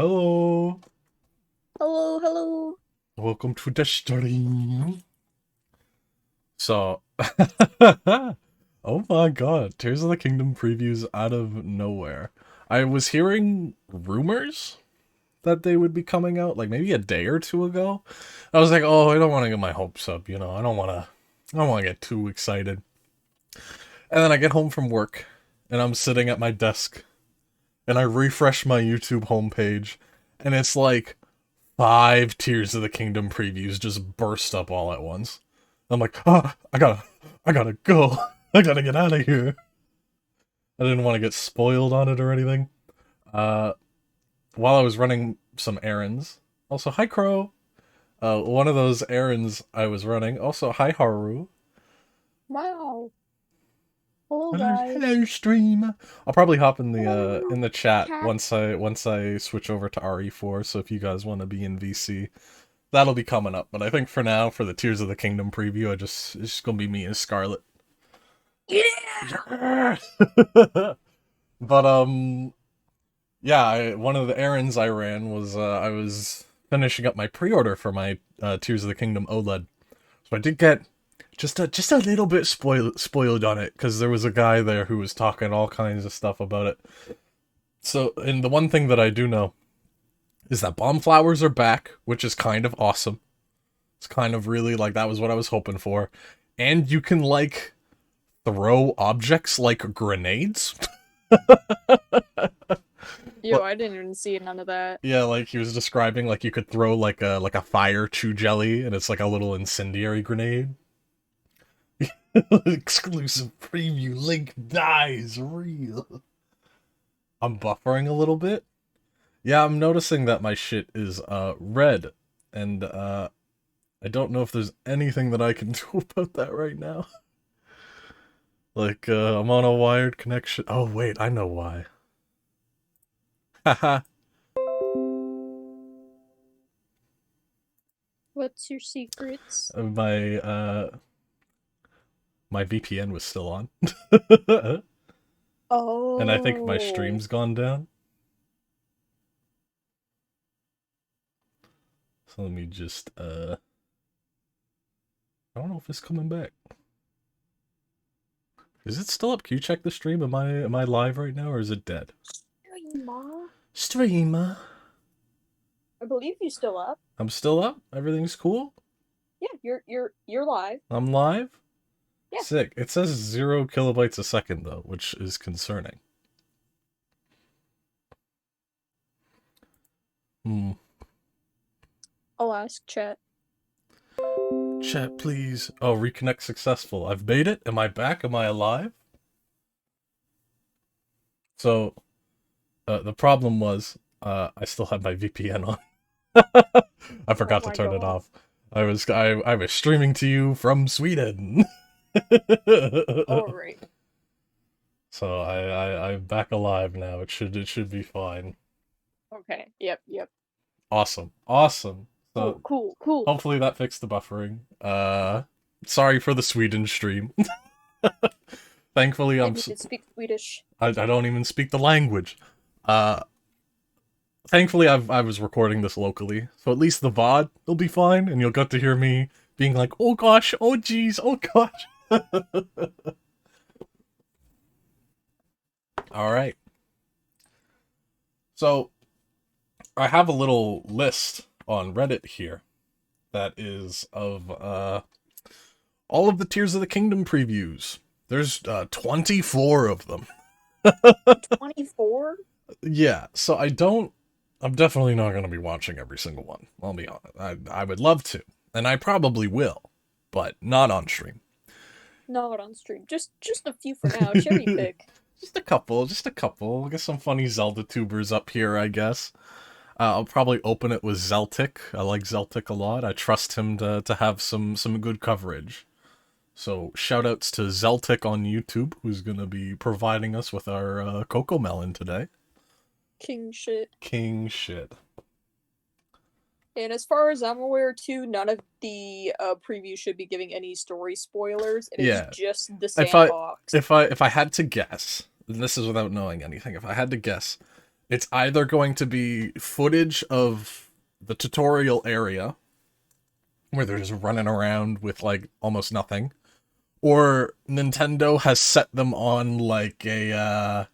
Hello, Hello, hello. welcome to the stream. So, oh my god, Tears of the Kingdom previews out of nowhere. I was hearing rumors that they would be coming out like maybe a day or two ago. I was like, oh, I don't want to get my hopes up, I don't want to get too excited. And then I get home from work and I'm sitting at my desk and I refresh my YouTube homepage and it's like five Tears of the Kingdom previews just burst up all at once. I'm like, ah, I gotta go. I gotta get out of here. I didn't want to get spoiled on it or anything. Uh, while I was running some errands. Also, hi Crow. One of those errands I was running. Also, hi Haru. Wow. Hello, Hello, guys. hello, stream. I'll probably hop Hello, in the chat cat. once I switch over to RE4. So if you guys want to be in VC, that'll be coming up. But I think for now, for the Tears of the Kingdom preview, it's just gonna be me and Scarlet. Yeah. Yeah! But yeah, one of the errands I ran was I was finishing up my pre-order for my Tears of the Kingdom OLED. So I did get just a little bit spoiled on it because there was a guy there who was talking all kinds of stuff about it. So, and the one thing that I do know is that bomb flowers are back, which is kind of awesome. It's kind of really like that was what I was hoping for. And you can like throw objects like grenades. Yo, I didn't even see none of that. Yeah, like he was describing like you could throw like a fire chew jelly and it's like a little incendiary grenade. Exclusive preview link dies real. I'm buffering a little bit. Yeah, I'm noticing that my shit is red and I don't know if there's anything that I can do about that right now. Like I'm on a wired connection. Oh wait, I know why. Haha. What's your secrets? My VPN was still on. And I think my Oh. stream's gone down. So let me just I don't know if it's coming back. Is it still up? Can you check the stream? Am I live right now or is it dead? Streamer. Streamer. I believe you still up. I'm still up. Everything's cool. Yeah, you're live. I'm live. Yeah. Sick. It says 0 kilobytes a second though, which is concerning. Hmm. I'll ask chat. Chat, please. Oh, reconnect successful. I've made it. Am I back? Am I alive? So, the problem was, I still had my VPN on. I Oh forgot to my turn it god. off. I was streaming to you from Sweden. Alright. So I'm back alive now. It should be fine. Okay. Yep. Awesome. Awesome. Cool, So cool, cool. hopefully that fixed the buffering. Sorry for the Sweden stream. Thankfully I need to speak Swedish. I don't even speak the language. Uh Thankfully I was recording this locally, so at least the VOD will be fine, and you'll get to hear me being like, oh gosh, oh geez, oh gosh. Alright. So I have a little list on Reddit here that is of all of the Tears of the Kingdom previews. There's 24 of them. 24? Yeah, so I'm definitely not going to be watching every single one. I'll be honest. I would love to, and I probably will, but not on stream. Not on stream. Just a few for now. Cherry pick. Just a couple, just a couple. We'll get some funny Zelda tubers up here, I guess. I'll probably open it with Zeltic. I like Zeltic a lot. I trust him to have some good coverage. So shout outs to Zeltic on YouTube, who's gonna be providing us with our Coco Melon today. King shit. King shit. And as far as I'm aware, too, none of the previews should be giving any story spoilers. It is Yeah. just the If I sandbox. if I had to guess, and this is without knowing anything, if I had to guess, It's either going to be footage of the tutorial area where they're just running around with like almost nothing, or Nintendo has set them on like a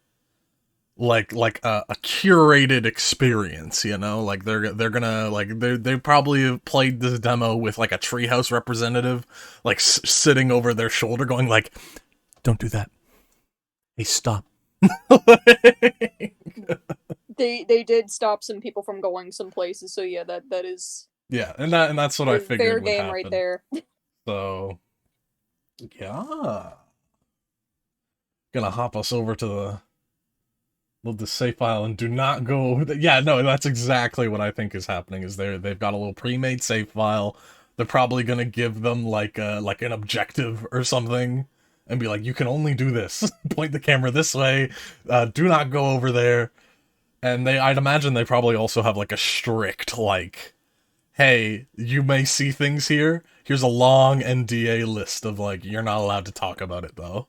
curated experience, you know, like they're gonna like they probably have played this demo with like a treehouse representative like sitting over their shoulder going like, don't do that, hey, stop. They did stop some people from going some places, so yeah, that is Yeah, and that's what I fair figured would game right happen. there. So yeah, gonna hop us over to the save file and do not go over the, yeah, no, that's exactly what I think is happening. Is they've got a little pre-made save file. They're probably gonna give them like an objective or something and be like, you can only do this. Point the camera this way. Do not go over there. And I'd imagine they probably also have like a strict like, hey, you may see things here. Here's a long NDA list of like, you're not allowed to talk about it though.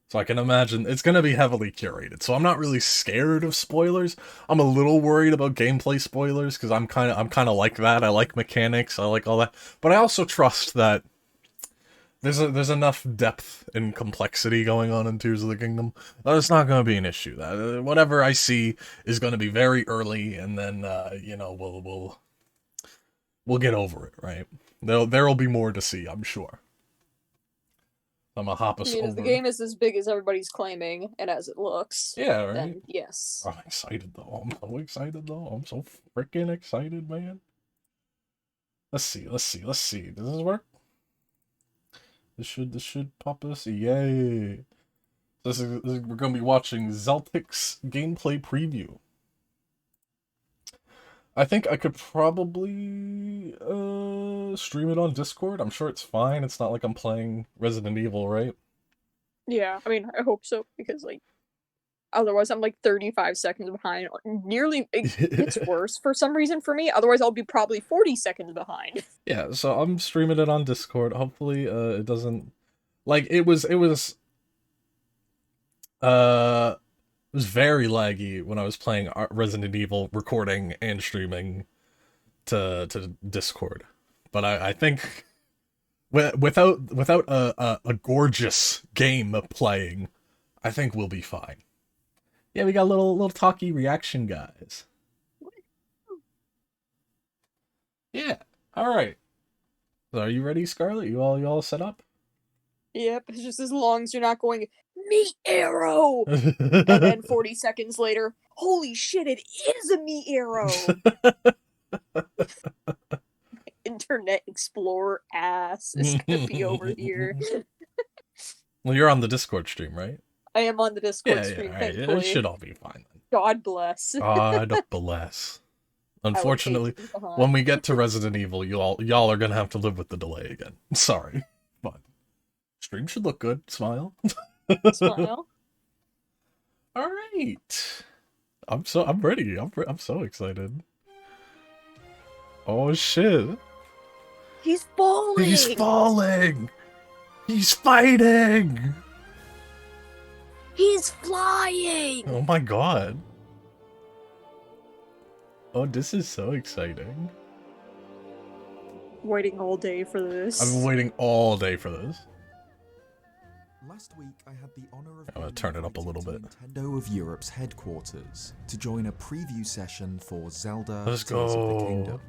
So I can imagine it's going to be heavily curated. So I'm not really scared of spoilers. I'm a little worried about gameplay spoilers because I'm kind of like that. I like mechanics. I like all that. But I also trust that there's enough depth and complexity going on in Tears of the Kingdom that it's not going to be an issue. That whatever I see is going to be very early, and then you know, we'll get over it, right? There'll be more to see, I'm sure. I'm gonna hop I us mean, if the over. game is as big as everybody's claiming and as it looks, Yeah, right. then yes. I'm excited though. I'm so excited though. I'm so freaking excited, man. Let's see. Does this work? This should pop us. Yay! We're gonna be watching Zeltic's gameplay preview. I think I could probably stream it on Discord. I'm sure it's fine. It's not like I'm playing Resident Evil, right? Yeah, I mean, I hope so because like otherwise I'm like 35 seconds behind. Nearly it gets worse for some reason for me. Otherwise I'll be probably 40 seconds behind. Yeah, so I'm streaming it on Discord. Hopefully, it doesn't like uh it was very laggy when I was playing Resident Evil, recording and streaming to Discord. But I think without a gorgeous game playing, I think we'll be fine. Yeah, we got little talky reaction guys. Yeah. All right. So are you ready, Scarlet? You all set up? Yep, it's just as long as you're not going meat arrow and then 40 seconds later, holy shit, it is a meat arrow. Internet Explorer ass is gonna be over here. Well, you're on the Discord stream, right? I am on the Discord Yeah, stream, all right. It thankfully. should all be fine then. God bless. God bless. I would hate Unfortunately, to be behind. when we get to Resident Evil, y'all are gonna have to live with the delay again. Sorry, but stream should look good. Smile. Smile. All right. I'm ready. I'm so excited. Oh shit. He's falling. He's falling. He's fighting. He's flying. Oh my god. Oh, this is so exciting. Waiting all day for this. I've been waiting all day for this. Last week, I had the honor of I'm gonna turn it up a little bit. Nintendo of Europe's headquarters to join a preview session for Zelda Let's Tears of the go. Kingdom.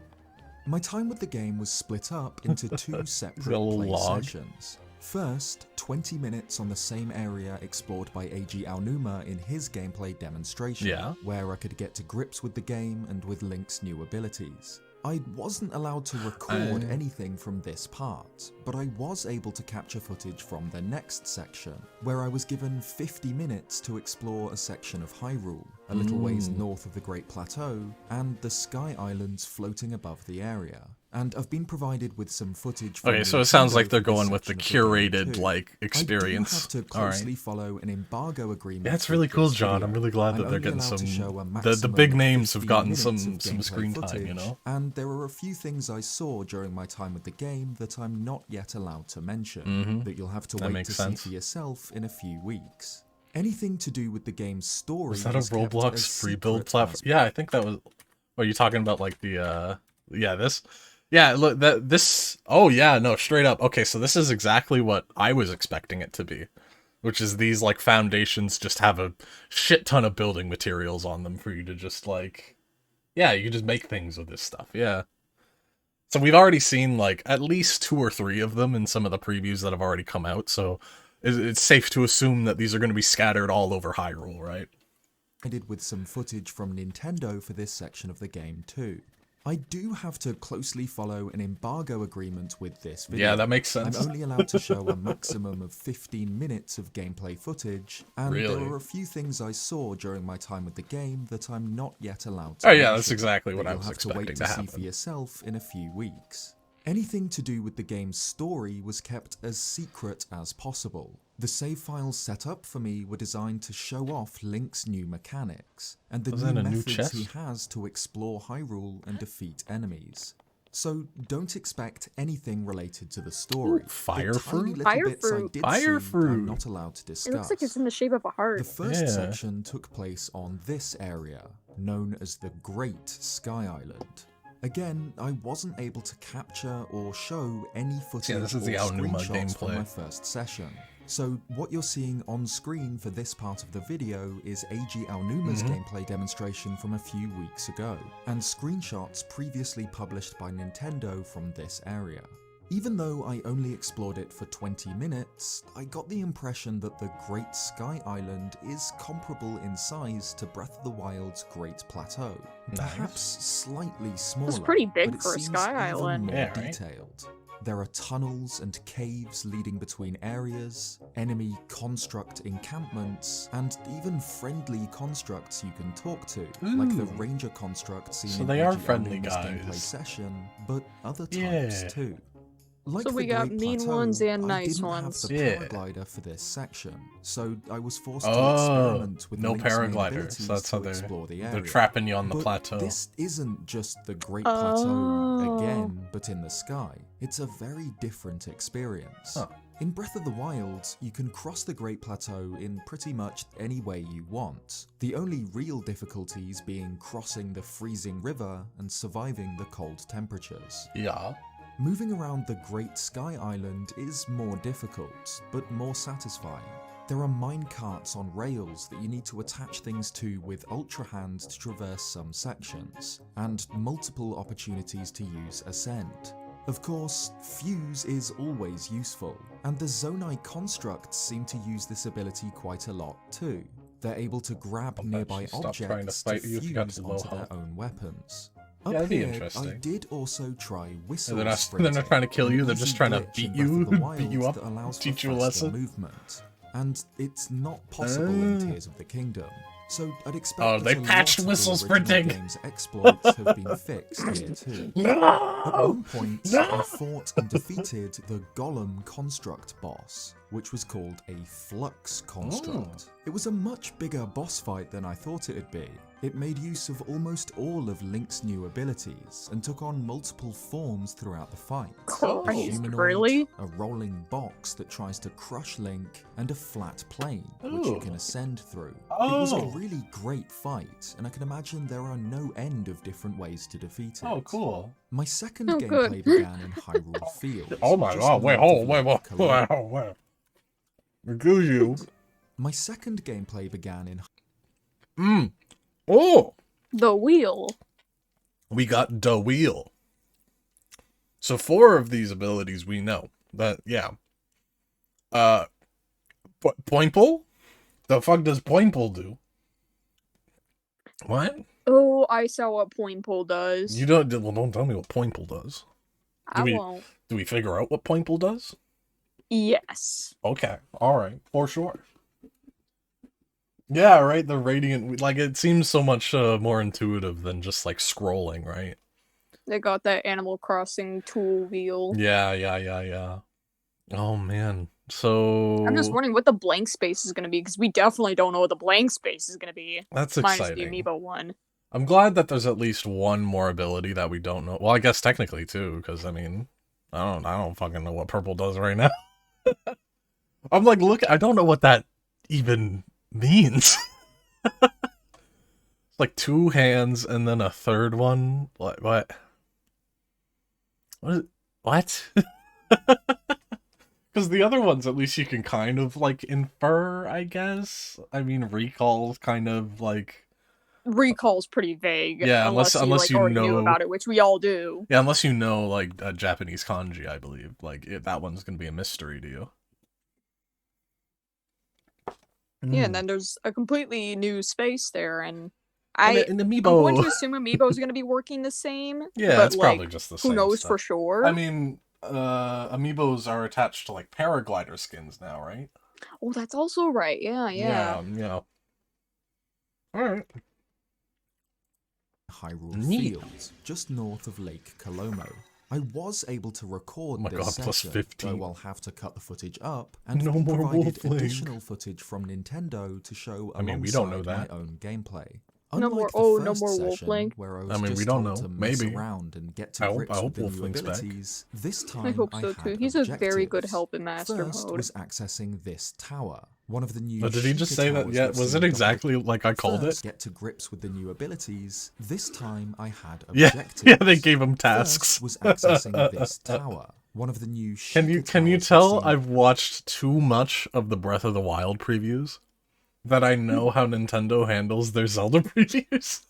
My time with the game was split up into two separate little play log. sessions. First, 20 minutes on the same area explored by AG Aonuma in his gameplay demonstration, Yeah. where I could get to grips with the game and with Link's new abilities. I wasn't allowed to record anything from this part, but I was able to capture footage from the next section, where I was given 50 minutes to explore a section of Hyrule, a little ways north of the Great Plateau, and the Sky Islands floating above the area. And I've been provided with some footage from Okay, so it sounds like they're Nintendo for going this with the section of the game curated too. like experience. I do have to All right. closely follow an embargo agreement. Yeah, it's really with cool, this John. video. I'm really glad that I'm they're only getting allowed to some. show a The maximum big of names have 15 gotten minutes some of gameplay screen time, footage, you know. And there are a few things I saw during my time with the game that I'm not yet allowed to mention. That you'll have to That wait makes to sense. see for yourself in a few weeks. Anything to do with the game's story Was that a was kept Roblox as free build secret platform? as Yeah, I think that was. Are you talking about like the yeah, this? Yeah, look that this. Oh yeah, no, straight up. Okay, so this is exactly what I was expecting it to be, which is these like foundations just have a shit ton of building materials on them for you to just like, yeah, you can just make things with this stuff. Yeah. So we've already seen like at least 2 or 3 of them in some of the previews that have already come out. So it's safe to assume that these are going to be scattered all over Hyrule, right? provided with some footage from Nintendo for this section of the game too. I do have to closely follow an embargo agreement with this video. Yeah, that makes sense. I'm only allowed to show a maximum of 15 minutes of gameplay footage, and there Really? are a few things I saw during my time with the game that I'm not yet allowed to Oh yeah, mention, that's exactly that what I you'll was have to wait expecting to to see for happen. yourself in a few weeks. Anything to do with the game's story was kept as secret as possible. The save files set up for me were designed to show off Link's new mechanics, and the Was new that a new methods he chest? has to explore Hyrule and defeat enemies. So don't expect anything related to the story. Ooh, fire the tiny fruit? little Fire bits I fruit. did Fire see, fruit. I'm not allowed to discuss. It looks like it's in the shape of a heart. The first Yeah. section took place on this area, known as the Great Sky Island. Again, I wasn't able to capture or show any footage this is or the Aonuma screenshots from gameplay. my first session. So what you're seeing on screen for this part of the video is AG Aonuma's gameplay demonstration from a few weeks ago, and screenshots previously published by Nintendo from this area. Even though I only explored it for 20 minutes, I got the impression that the Great Sky Island is comparable in size to Breath of the Wild's Great Plateau. Perhaps slightly smaller, pretty big but it for a seems Sky even Island. more Yeah, right? detailed. There are tunnels and caves leading between areas, enemy construct encampments, and even friendly constructs you can talk to, like the Ooh. ranger construct seen So in they are AG friendly Aonuma's gameplay guys. session, but other types Yeah. too. Like So we the got Great mean Plateau, ones and I nice didn't ones. have the Yeah. paraglider for this section, so I was forced to Oh, experiment with no Link's main paraglider. abilities So that's how to explore the they're area. trapping you on the But plateau. this isn't just the Great Oh. Plateau again, but in the sky. It's a very different experience. Huh. In Breath of the Wild, you can cross the Great Plateau in pretty much any way you want, the only real difficulties being crossing the freezing river and surviving the cold temperatures. Yeah. Moving around the Great Sky Island is more difficult, but more satisfying. There are mine carts on rails that you need to attach things to with Ultra Hand to traverse some sections, and multiple opportunities to use Ascend. Of course, Fuse is always useful, and the Zonai constructs seem to use this ability quite a lot too. They're able to grab bet nearby you stopped trying to objects fight you if you got fuse to low onto their health. own weapons. Yeah, Up that'd be here, I interesting. did also try whistle They're not sprinting, trying to kill you, an they're easy just trying to glitch beat in you, Breath of the beat you Wild up, that allows teach for you a faster lesson. movement, and it's not possible in Ah. Tears of the Kingdom. So I'd expect Oh, that they a patched lot of whistle the original sprinting. game's exploits have been fixed here too. At No! one point, I fought and defeated the Golem construct boss, which was called a Flux construct. It was a much bigger boss fight than I thought it'd be. It made use of almost all of Link's new abilities, and took on multiple forms throughout the fight. Oh. A Christ, humanoid, really? a rolling box that tries to crush Link, and a flat plane, which you Ooh. can ascend through. It was a Oh. really great fight, and I can imagine there are no end of different ways to defeat it. Oh, cool. My second Oh, gameplay good. began in Hyrule Field. Oh my just god, wait, north of hold, wait, Lake wait, Kalua. wait. Excuse you. My second gameplay began in Oh! The wheel. We got the wheel. So 4 of these abilities we know. That, yeah. Poimple? The fuck does Poimple do? What? Oh, I saw what Poimple does. You don't, well, don't tell me what Poimple does. I we- won't. Do we figure out what Poimple does? Yes. Okay, alright, for sure. Yeah, right, the radiant, like, it seems so much more intuitive than just, like, scrolling, right? They got that Animal Crossing tool wheel. Yeah. Oh, man. So... I'm just wondering what the blank space is going to be, because we definitely don't know what the blank space is going to be. That's Minus the exciting. Amiibo one. I'm glad that there's at least one more ability that we don't know. Well, I guess technically, too, because, I mean, I don't fucking know what purple does right now. I'm like, look, I don't know what that even means. Like 2 hands and then a third one. What? What? Because the other ones, at least you can kind of like infer, I guess. I mean, recall's kind of like Recall's pretty vague. Yeah, unless you already knew know about it, which we all do. Yeah, unless you know like Japanese kanji, I believe. Like that one's gonna be a mystery to you. Yeah, and then there's a completely new space there, and An I'm amiibo. going to assume Amiibo is going to be working the same. Yeah, but, it's probably just the same. Who knows stuff. for sure? I mean, amiibos are attached to like paraglider skins now, right? Oh, that's also right. Yeah. Yeah. Alright. Hyrule Fields, just north of Lake Colomo. I was able to record this session, though I'll have to cut the footage up and provided additional footage from Nintendo to show alongside my own gameplay. No more Wolf Link. Where I mean, we don't know. Maybe. Around and get to grips with the new abilities. This time I hope so too. He's a very good help in Master First Mode. was accessing this tower. One of the new. But did he just say that? Yeah, was it exactly like I called it? Get to grips with the new abilities. This time I had objectives. Yeah, they gave him tasks. First was accessing this tower. One of the new. Can you tell I've watched too much of the Breath of the Wild previews? That I know how Nintendo handles their Zelda previews.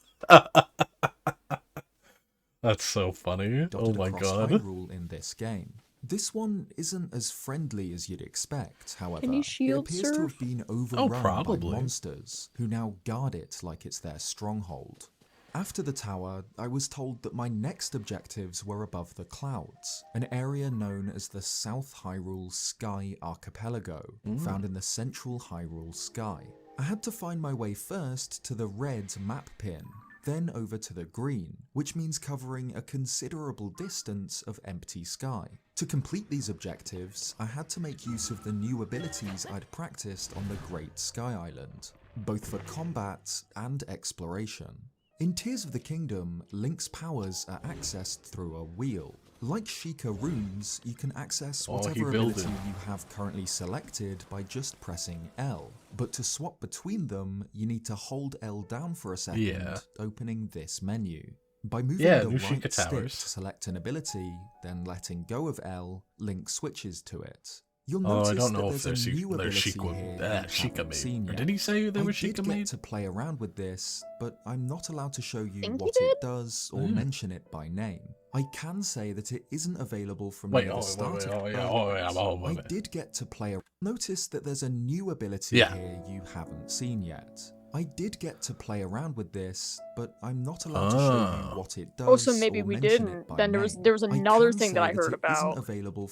That's so funny. Oh my god. Hyrule in this game. This one isn't as friendly as you'd expect, however. Can you shield it appears to have been overrun by monsters, who now guard it like it's their stronghold. After the tower, I was told that my next objectives were above the clouds, an area known as the South Hyrule Sky Archipelago, found in the central Hyrule sky. I had to find my way first to the red map pin, then over to the green, which means covering a considerable distance of empty sky. To complete these objectives, I had to make use of the new abilities I'd practiced on the Great Sky Island, both for combat and exploration. In Tears of the Kingdom, Link's powers are accessed through a wheel. Like Sheikah runes, you can access whatever ability you have currently selected by just pressing L. But to swap between them, you need to hold L down for a second, opening this menu. By moving the right stick to select an ability, then letting go of L, Link switches to it. You'll notice I don't know that if there's a new ability here Sheikah made. Or did he say there was Sheikah made? I did get to play around with this, but I'm not allowed to show you what it does or mention it by name. I can say that it isn't available from the start of I did get to play. Notice that there's a new ability here you haven't seen yet. I did get to play around with this, but I'm not allowed to show you what it does. Oh, so maybe we didn't. Then there was another thing that I heard about.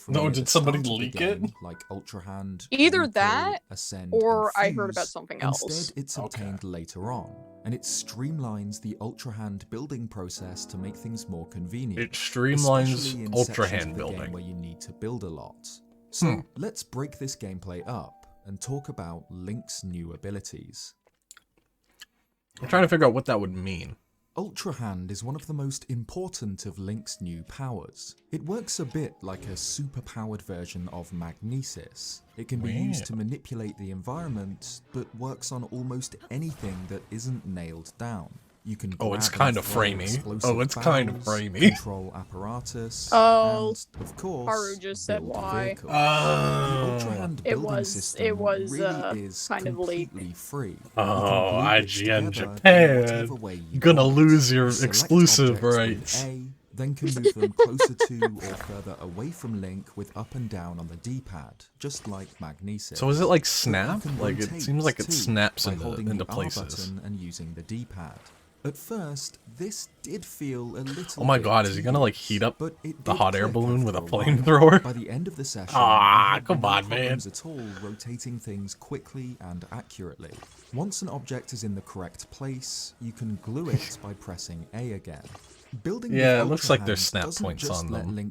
No, did somebody leak it? Like Ultra Hand, either that, Ascend, or I heard about something else. Instead, it's obtained later on, and it streamlines the Ultra Hand building process to make things more convenient. It streamlines Ultra Hand building, where you need to build a lot. So let's break this gameplay up and talk about Link's new abilities. I'm trying to figure out what that would mean. Ultra Hand is one of the most important of Link's new powers. It works a bit like a super-powered version of Magnesis. It can be used to manipulate the environment, but works on almost anything that isn't nailed down. You can it's kind of framey. Control apparatus. And, of course, Haru just said why. The Ultra Hand building system really is kind of completely free. IGN Japan. You're gonna lose your exclusive rights. Then can move them closer to or further away from Link with up and down on the D-pad, just like Magnesis. So is it like snap? Like it seems like it snaps into places. And using the D-pad. At first, this did feel a little. Oh my god, is he gonna like heat up the hot air balloon with a flamethrower? By the end of the session, come on, man! At all, rotating things quickly and accurately. Once an object is in the correct place, you can glue it by pressing A again. Building it looks like there's snap points on them.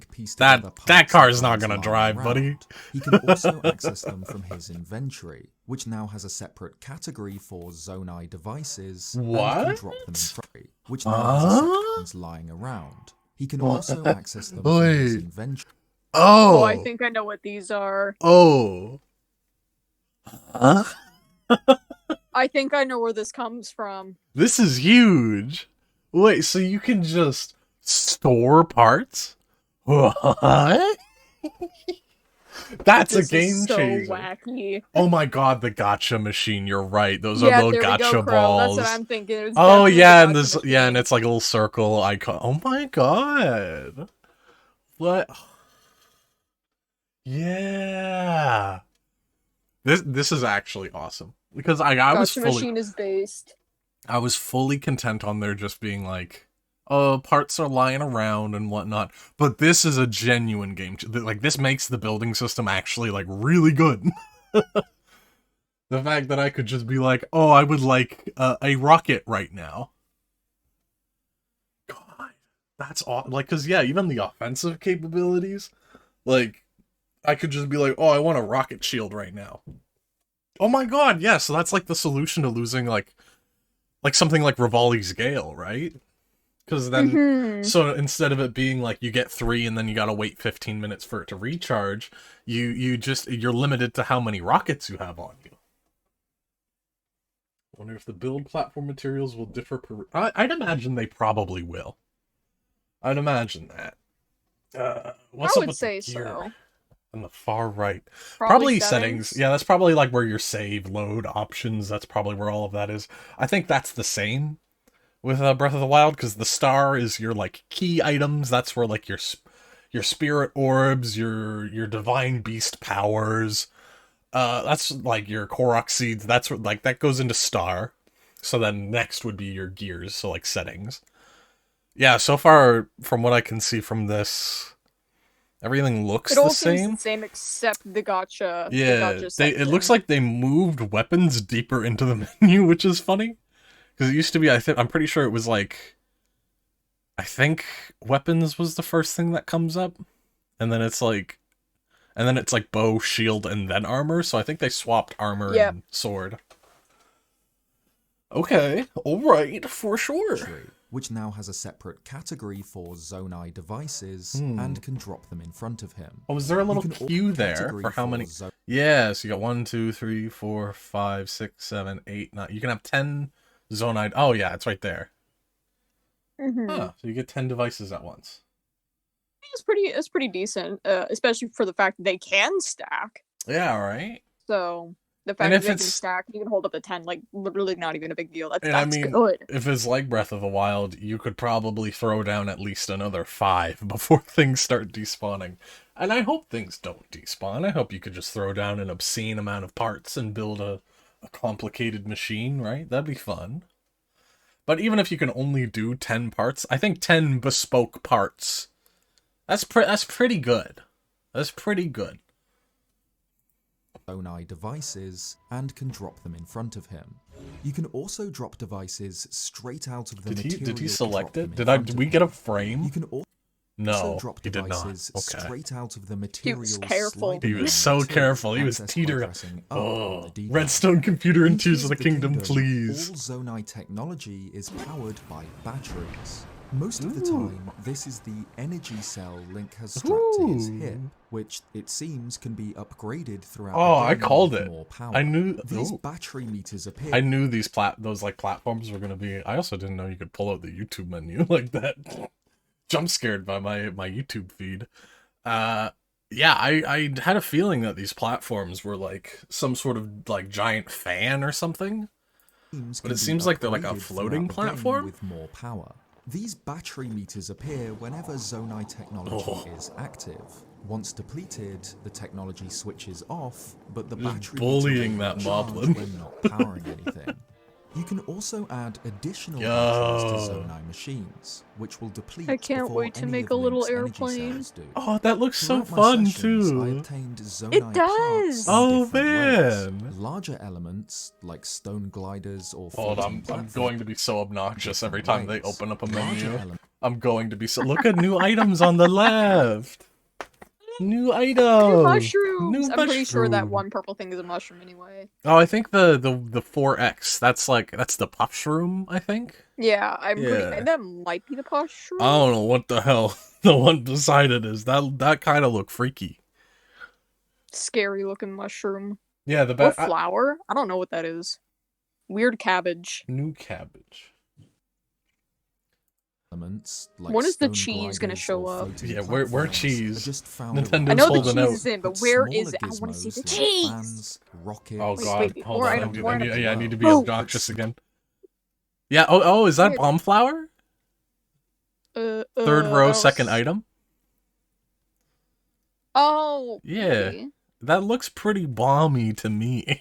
That car's not gonna drive, buddy. He can also access them from his inventory, which now has a separate category for Zonai devices. What? And can drop them in free, which now has sections lying around. He can also access them from his inventory. Oh, I think I know what these are. Oh. Huh? I think I know where this comes from. This is huge. Wait, so you can just store parts? What? That's a This game is so changer. wacky. Oh my god, the gotcha machine. You're right. Those are Yeah, the there we go, gotcha Crow. That's balls. what I'm thinking. It was Oh definitely yeah, the and gotcha this yeah, and machine. it's like a little circle icon. Oh my god. What? Yeah. This is actually awesome. Because Gotcha machine is based. I was fully content on there just being like, oh, parts are lying around and whatnot. But this is a genuine game. Like, this makes the building system actually, like, really good. The fact that I could just be like, oh, I would like a rocket right now. God, that's awesome. Like, because, yeah, even the offensive capabilities, like, I could just be like, oh, I want a rocket shield right now. Oh my god, yeah, so that's like the solution to losing, like something like Rivali's Gale, right? Because then, so instead of it being like you get 3 and then you gotta wait 15 minutes for it to recharge, you're limited to how many rockets you have on you. I wonder if the build platform materials will differ per... I'd imagine they probably will. I'd imagine that. What's I up would with say the gear? so. On the far right. Probably Settings. Yeah, that's probably like where your save, load, options, that's probably where all of that is. I think that's the same with Breath of the Wild, because the star is your like key items. That's where like your spirit orbs, your divine beast powers. That's like your Korok seeds. That's what, like, that goes into star. So then next would be your gears, so like settings. Yeah, so far from what I can see from this, everything looks It all the seems same. the same except the gotcha. Yeah, the gotcha it section. looks like they moved weapons deeper into the menu, which is funny. Because it used to be, I'm pretty sure it was like, I think weapons was the first thing that comes up. And then it's like bow, shield, and then armor. So I think they swapped armor and sword. Okay, alright, for sure. Which now has a separate category for Zonai devices and can drop them in front of him. Oh, is there a little queue there for how many? Yeah, so you got 1, 2, 3, 4, 5, 6, 7, 8, 9. You can have 10 Zonai. Oh yeah, it's right there. Huh, so you get 10 devices at once. It's pretty decent, especially for the fact that they can stack. Yeah, right. So the fact that they can stack, you can hold up to 10, like literally not even a big deal. That's good. If it's like Breath of the Wild, you could probably throw down at least another 5 before things start despawning. And I hope things don't despawn. I hope you could just throw down an obscene amount of parts and build a complicated machine, right? That'd be fun. But even if you can only do 10 parts, I think 10 bespoke parts, that's pretty good. That's pretty good. Zonai devices and can drop them in front of him. You can also drop devices straight out of the material. Did he select it? Did we get a frame? You can also drop devices straight out of the material. He was careful. He was so careful. He was teetering. Oh, Redstone computer in Tears of the Kingdom, please. All Zonai technology is powered by batteries. Most of the time, this is the energy cell Link has strapped to his hip, which it seems can be upgraded throughout the game. I called it. More power. I knew these battery meters appear. I knew those like platforms were gonna be. I also didn't know you could pull out the YouTube menu like that. Jump scared by my YouTube feed. Yeah, I had a feeling that these platforms were like some sort of like giant fan or something. But it seems like they're like a floating platform with more power. These battery meters appear whenever Zonai technology is active. Once depleted, the technology switches off, but the battery bullying that moblin when not powering anything. You can also add additional batteries to Zonai machines, which will deplete. I can't wait to make a little airplane. Oh, that looks so fun too. It does. Oh man! Larger elements like stone gliders or. Hold on, I'm going to be so obnoxious every time they open up a menu. I'm going to be so. Look at new items on the left. New item. Mushrooms. I'm pretty sure that one purple thing is a mushroom anyway. Oh, I think the 4X. That's the puffshroom, I think. Yeah, that might be the puffshroom. I don't know what the hell the one beside it is. That kind of look freaky. Scary looking mushroom. Yeah, or flower. I don't know what that is. Weird cabbage. New cabbage. Elements like When is the stone cheese gonna gliders show or up? floating Yeah, where platforms cheese? are just found Nintendo's I know the holding cheese out. is in, but But where smaller is it? I want to see the gizmos like cheese. fans, rockets, Oh Wait, god, wait, hold more on. item, more item. I need to be Oh. obnoxious again. Yeah, oh, is that Where- bomb flower? Third row, second item? Oh, Yeah. maybe. That looks pretty bomby to me.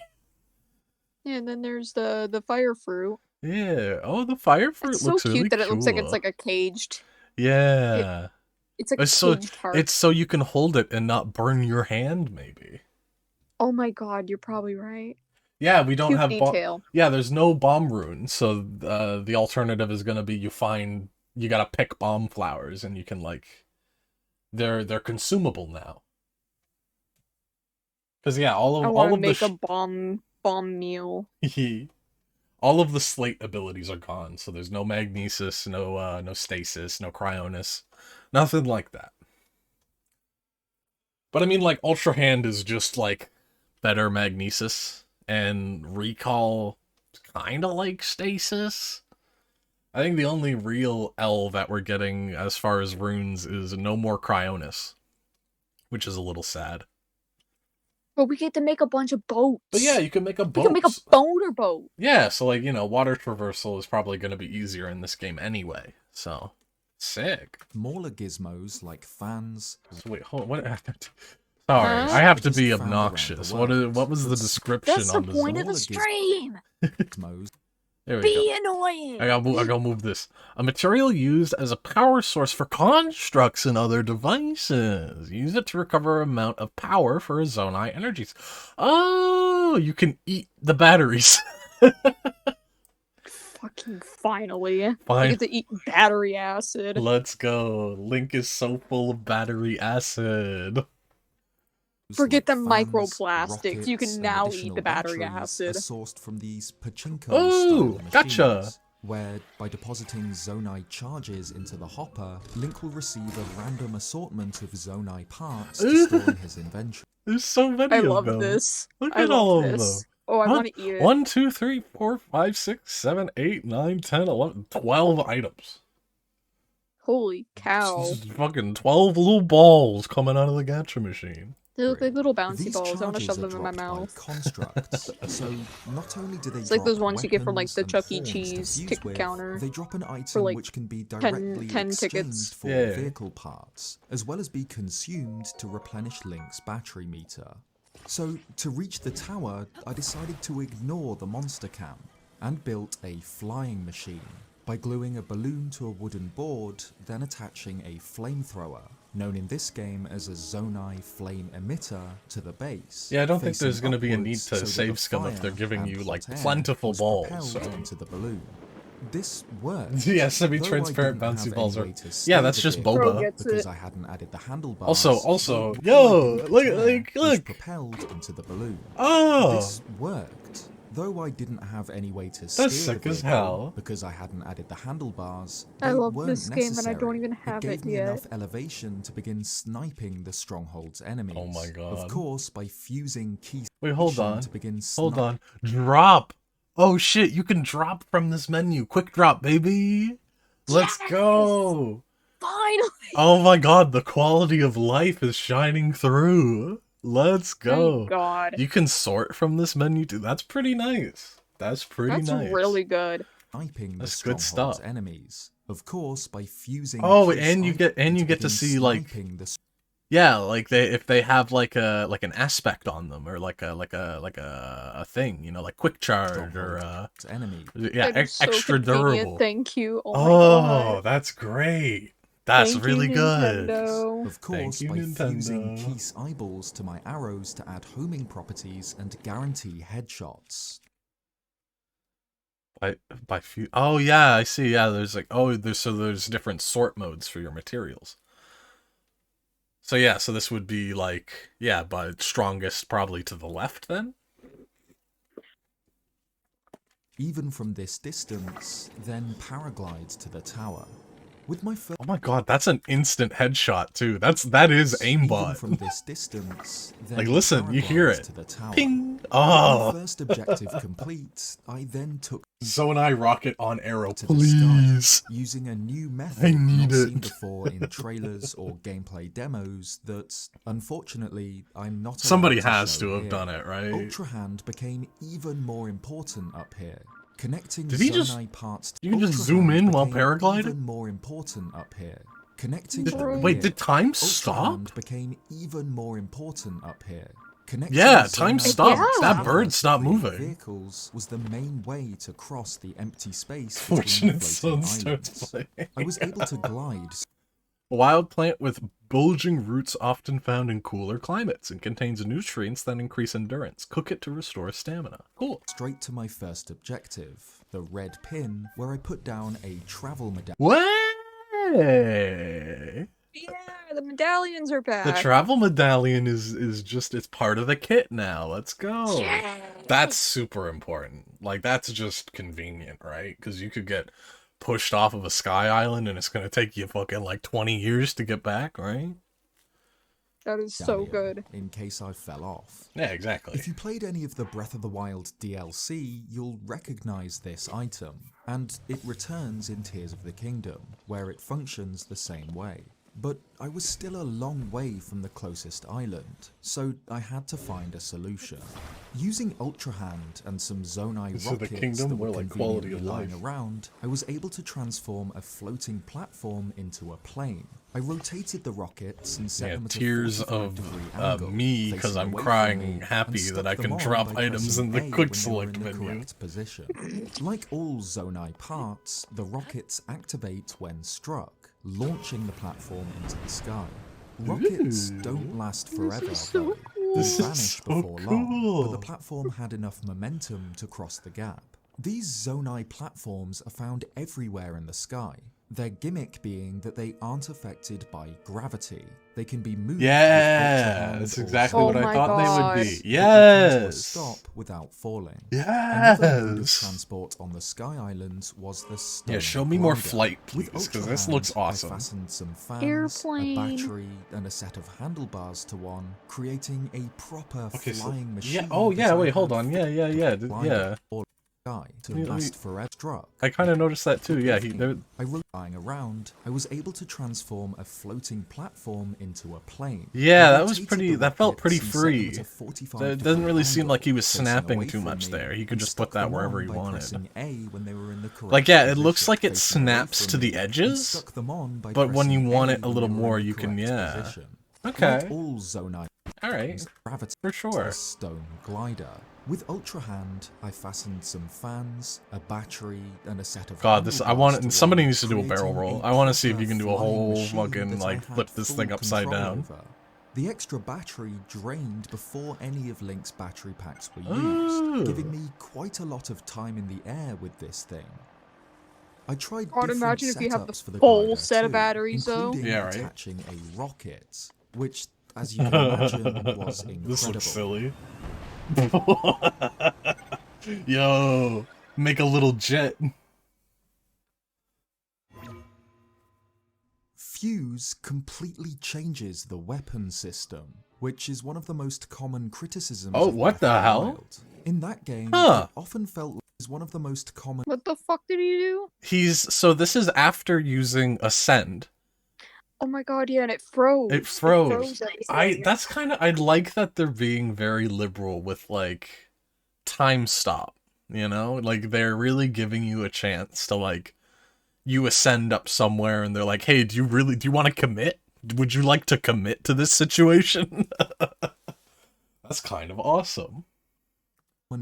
Yeah, and then there's the fire fruit. Yeah. Oh, the fire fruit It's so looks cute really that it cool. looks like it's like a caged. Yeah. It's like a caged heart. It's so you can hold it and not burn your hand, maybe. Oh my god, you're probably right. Yeah, we don't Cute have detail. Yeah, there's no bomb runes, so the alternative is gonna be you gotta pick bomb flowers, and you can like they're consumable now. Because yeah, I all want to of make a the bomb meal. all of the slate abilities are gone, so there's no magnesis, no stasis, no cryonis, nothing like that. But I mean, like, Ultra Hand is just like better magnesis, and Recall kind of like stasis. I think the only real L that we're getting as far as runes is no more cryonis, which is a little sad. But we get to make a bunch of boats. But yeah, you can make a boat. We can make a boater boat. Yeah, so like, water traversal is probably going to be easier in this game anyway. So, sick. smaller gizmos like fans. So wait, hold on, what? Sorry, Huh? I have to Just be found around the obnoxious. world. What was the description That's the on the point of the Zoology. stream. Gizmos There we go. Be annoying. I gotta move this. A material used as a power source for constructs and other devices. Use it to recover amount of power for a Zonai energies. Oh, you can eat the batteries. Fucking finally. Fine. You get to eat battery acid. Let's go. Link is so full of battery acid. Forget the like fans, microplastics, you can rockets, and now eat additional the battery batteries acid. Are sourced from these pachinko Oh, style gotcha. machines, where by depositing Zonai charges into the hopper, Link will receive a random assortment of Zonai parts to store in his inventory. There's so many I of love them. this. Look I at love all of this. them. Oh, I Huh? want to eat it. 1, 2, 3, 4, 5, 6, 7, 8, 9, 10, 11, 12 items. Holy cow. This is fucking 12 little balls coming out of the gacha machine. They look like little bouncy These balls. I want to charges shove are them in my dropped by mouth. constructs, so not only do they It's like those drop ones you get from, like, weapons the and Chuck E. forms to Cheese fuse ticket with, counter they drop an item like, which can be 10 directly tickets. exchanged for Yeah. vehicle parts, as well as be consumed to replenish Link's battery meter. So, to reach the tower, I decided to ignore the monster camp and built a flying machine by gluing a balloon to a wooden board, then attaching a flamethrower, known in this game as a Zonai flame emitter, to the base. Yeah, I don't think facing there's going to be a need upwards to so that save the scum if they're fire giving and you, like, hot air plentiful was balls, propelled so... into the balloon. This worked. Yeah, though I semi-transparent didn't bouncy have balls any are... way to Yeah, steer that's the just vehicle Bro boba. gets because it. I hadn't added the handlebars. Also, the yo, boy look, air like, was look. propelled into the balloon. Oh, This worked, though I didn't have any way to steer That's sick the as vehicle hell. because I hadn't added the handlebars. I They love weren't this game and I don't necessary. even have gave it me yet. enough elevation to begin sniping the stronghold's enemies. Oh my God. Of course, by fusing key wait, hold station on. to begin Hold on. Drop. Oh shit, you can drop from this menu. Quick drop, baby. Let's Yes! go. Finally! Oh my god, the quality of life is shining through. Let's go. Thank God. You can sort from this menu too. That's pretty nice. That's pretty That's nice. really good. sniping the That's good stronghold's stuff. enemies. Of course, by fusing Oh, key and you get items to begin see like sniping the yeah, like if they have like an aspect on them or like a thing, like quick charge or stronghold's enemies. yeah, That is so extra convenient. durable. Thank you. Oh my Oh, God. that's great. That's Thank really you, good. Nintendo. Of course, Thank by you, fusing Nintendo. Keith's eyeballs to my arrows to add homing properties and guarantee headshots. Oh yeah, I see. Yeah, there's like there's different sort modes for your materials. So yeah, so this would be like but strongest probably to the left then. Even from this distance, then paraglides to the tower, With my first Oh my god, that's an instant headshot too. That is even aimbot. from this distance, Like, then listen, you hear paraglides it. to the tower. Ping! With my Oh! first objective complete, I then took Zonai rocket on arrow, to the sky, please. using a new I method need not seen it. before in trailers or gameplay demos that, unfortunately, I'm not allowed Somebody to has show to have here. done it, right? Ultra Hand became even more important up here. Connecting Did he just- Zonai parts to you can just Ultra zoom Hand in while became paragliding? even more important up here. Connecting Wait, here, did time Ultra stop? Hand became even more important up here. Connecting Yeah, time Zonai stopped. parts That together bird stopped to create moving. Vehicles was the main way to cross the empty space Fortunate between Son floating starts islands. playing. I was able to glide A wild plant with bulging roots often found in cooler climates and contains nutrients that increase endurance. Cook it to restore stamina. Cool. straight to my first objective, the red pin, where I put down a travel medallion. Way. Yeah, the medallions are back. The travel medallion is just, it's part of the kit now. Let's go. Yeah. That's super important. Like, that's just convenient, right? Because you could get pushed off of a sky island and it's gonna take you fucking like 20 years to get back, right? That is so good. In case I fell off. Yeah, exactly. If you played any of the Breath of the Wild DLC, you'll recognize this item, and it returns in Tears of the Kingdom, where it functions the same way. But I was still a long way from the closest island, so I had to find a solution. Using Ultra Hand and some Zonai This is the rockets kingdom that where, were like, quality conveniently of lying life. around, I was able to transform a floating platform into a plane. I rotated the rockets and set Yeah, them at tears a 45 of degree angle, me because facing I'm away from crying me, happy and that stuck I them can on drop by items pressing in the A quick when they were select in the menu. correct position. Like all Zonai parts, the rockets activate when struck, launching the platform into the sky. Rockets Ooh. don't last forever, is so though. cool. They This is vanish so before long, but the cool. platform had enough momentum to cross the gap. These Zonai platforms are found everywhere in the sky, their gimmick being that they aren't affected by gravity. They can be moved with Yeah, Ultra Hand that's or exactly Oh what I my thought they would God. be. but you come to a Yes. stop without falling. Another mode of Yes. transport on the Sky Islands was the stone Yeah, show me more glider. flight, With please, because Ultra this Hand, looks I awesome. fastened some fans, Airplane. a battery, and a set of handlebars to one, creating a proper Okay, so flying machine. yeah. Oh yeah. that I Wait, hold had on. Yeah, yeah, yeah, yeah. or sky to Let me- last forever. Struck. I kind of noticed that too. Yeah, I wrote flying around. I was able to transform a floating platform into a plane. Yeah, I that was rotated pretty. the That felt rockets pretty and set them free. at a 45 It doesn't really degree seem like he was angle, facing snapping away too from much me, there. He could and just stuck put that them wherever on he by wanted. pressing A when they were in the correct Like, yeah, it looks position, like it facing away snaps from to the me, and edges, stuck them on by but when you pressing want A it a when little they were in more, the you can, correct yeah. position. Okay. Like all Zonai, All right. gravity For is sure. a stone glider. With Ultra Hand, I fastened some fans, a battery, and a set of God, this I handlebars want. to Somebody one, needs to do a barrel creating roll. a I want to see if proper you can do a flying whole machine fucking that I like had flip this full thing upside control down. over. The extra battery drained before any of Link's battery packs were used, giving Ooh. me quite a lot of time in the air with this thing. I tried God, different imagine if you have the setups for the full glider set of too, batteries, though. including Yeah, right. attaching a rocket, which, as you can imagine, was incredible. This looks silly. Yo, make a little jet. Fuse completely changes the weapon system, which is one of the most common criticisms Oh, of what Breath of the hell? Wild. In that game, Huh. it often felt like it was one of the most common What the fuck did he do? So this is after using Ascend. Oh my God, yeah, and it froze. It froze. everything. That's kind of, I like that they're being very liberal with like time stop, you know? Like they're really giving you a chance to like, you ascend up somewhere and they're like, "Hey, do you want to commit? Would you like to commit to this situation?" That's kind of awesome.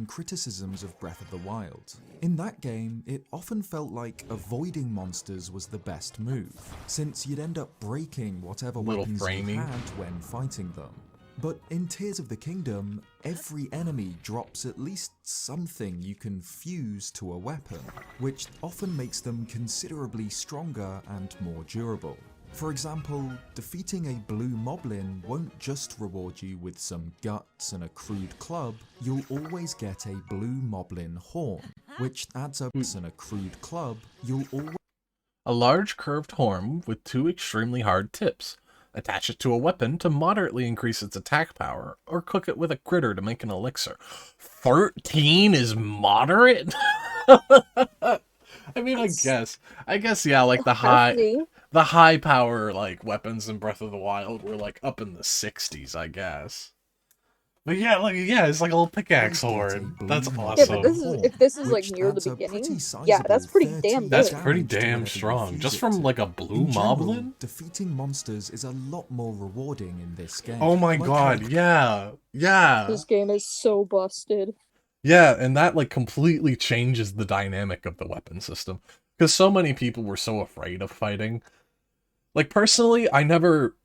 criticisms of Breath of the Wild. In that game, it often felt like avoiding monsters was the best move, since you'd end up breaking whatever Little weapons framing. you had when fighting them. But in Tears of the Kingdom, every enemy drops at least something you can fuse to a weapon, which often makes them considerably stronger and more durable. For example, defeating a blue moblin won't just reward you with some guts and a crude club, you'll always get a blue moblin horn, which adds up and a crude club, you'll always A large curved horn with two extremely hard tips. Attach it to a weapon to moderately increase its attack power, or cook it with a critter to make an elixir. 13 is moderate? I mean, I guess, yeah, like Hefty. the high power, like, weapons in Breath of the Wild were, like, up in the 60s, I guess. But yeah, like, yeah, it's like a little pickaxe horn. That's awesome. Yeah, but if this is like near the beginning, yeah, that's pretty damn good. That's pretty damn strong. Just from like a blue moblin? Defeating monsters is a lot more rewarding in this game. Oh my god, yeah. Yeah. This game is so busted. Yeah, and that like completely changes the dynamic of the weapon system. Because so many people were so afraid of fighting. Like, personally, I never...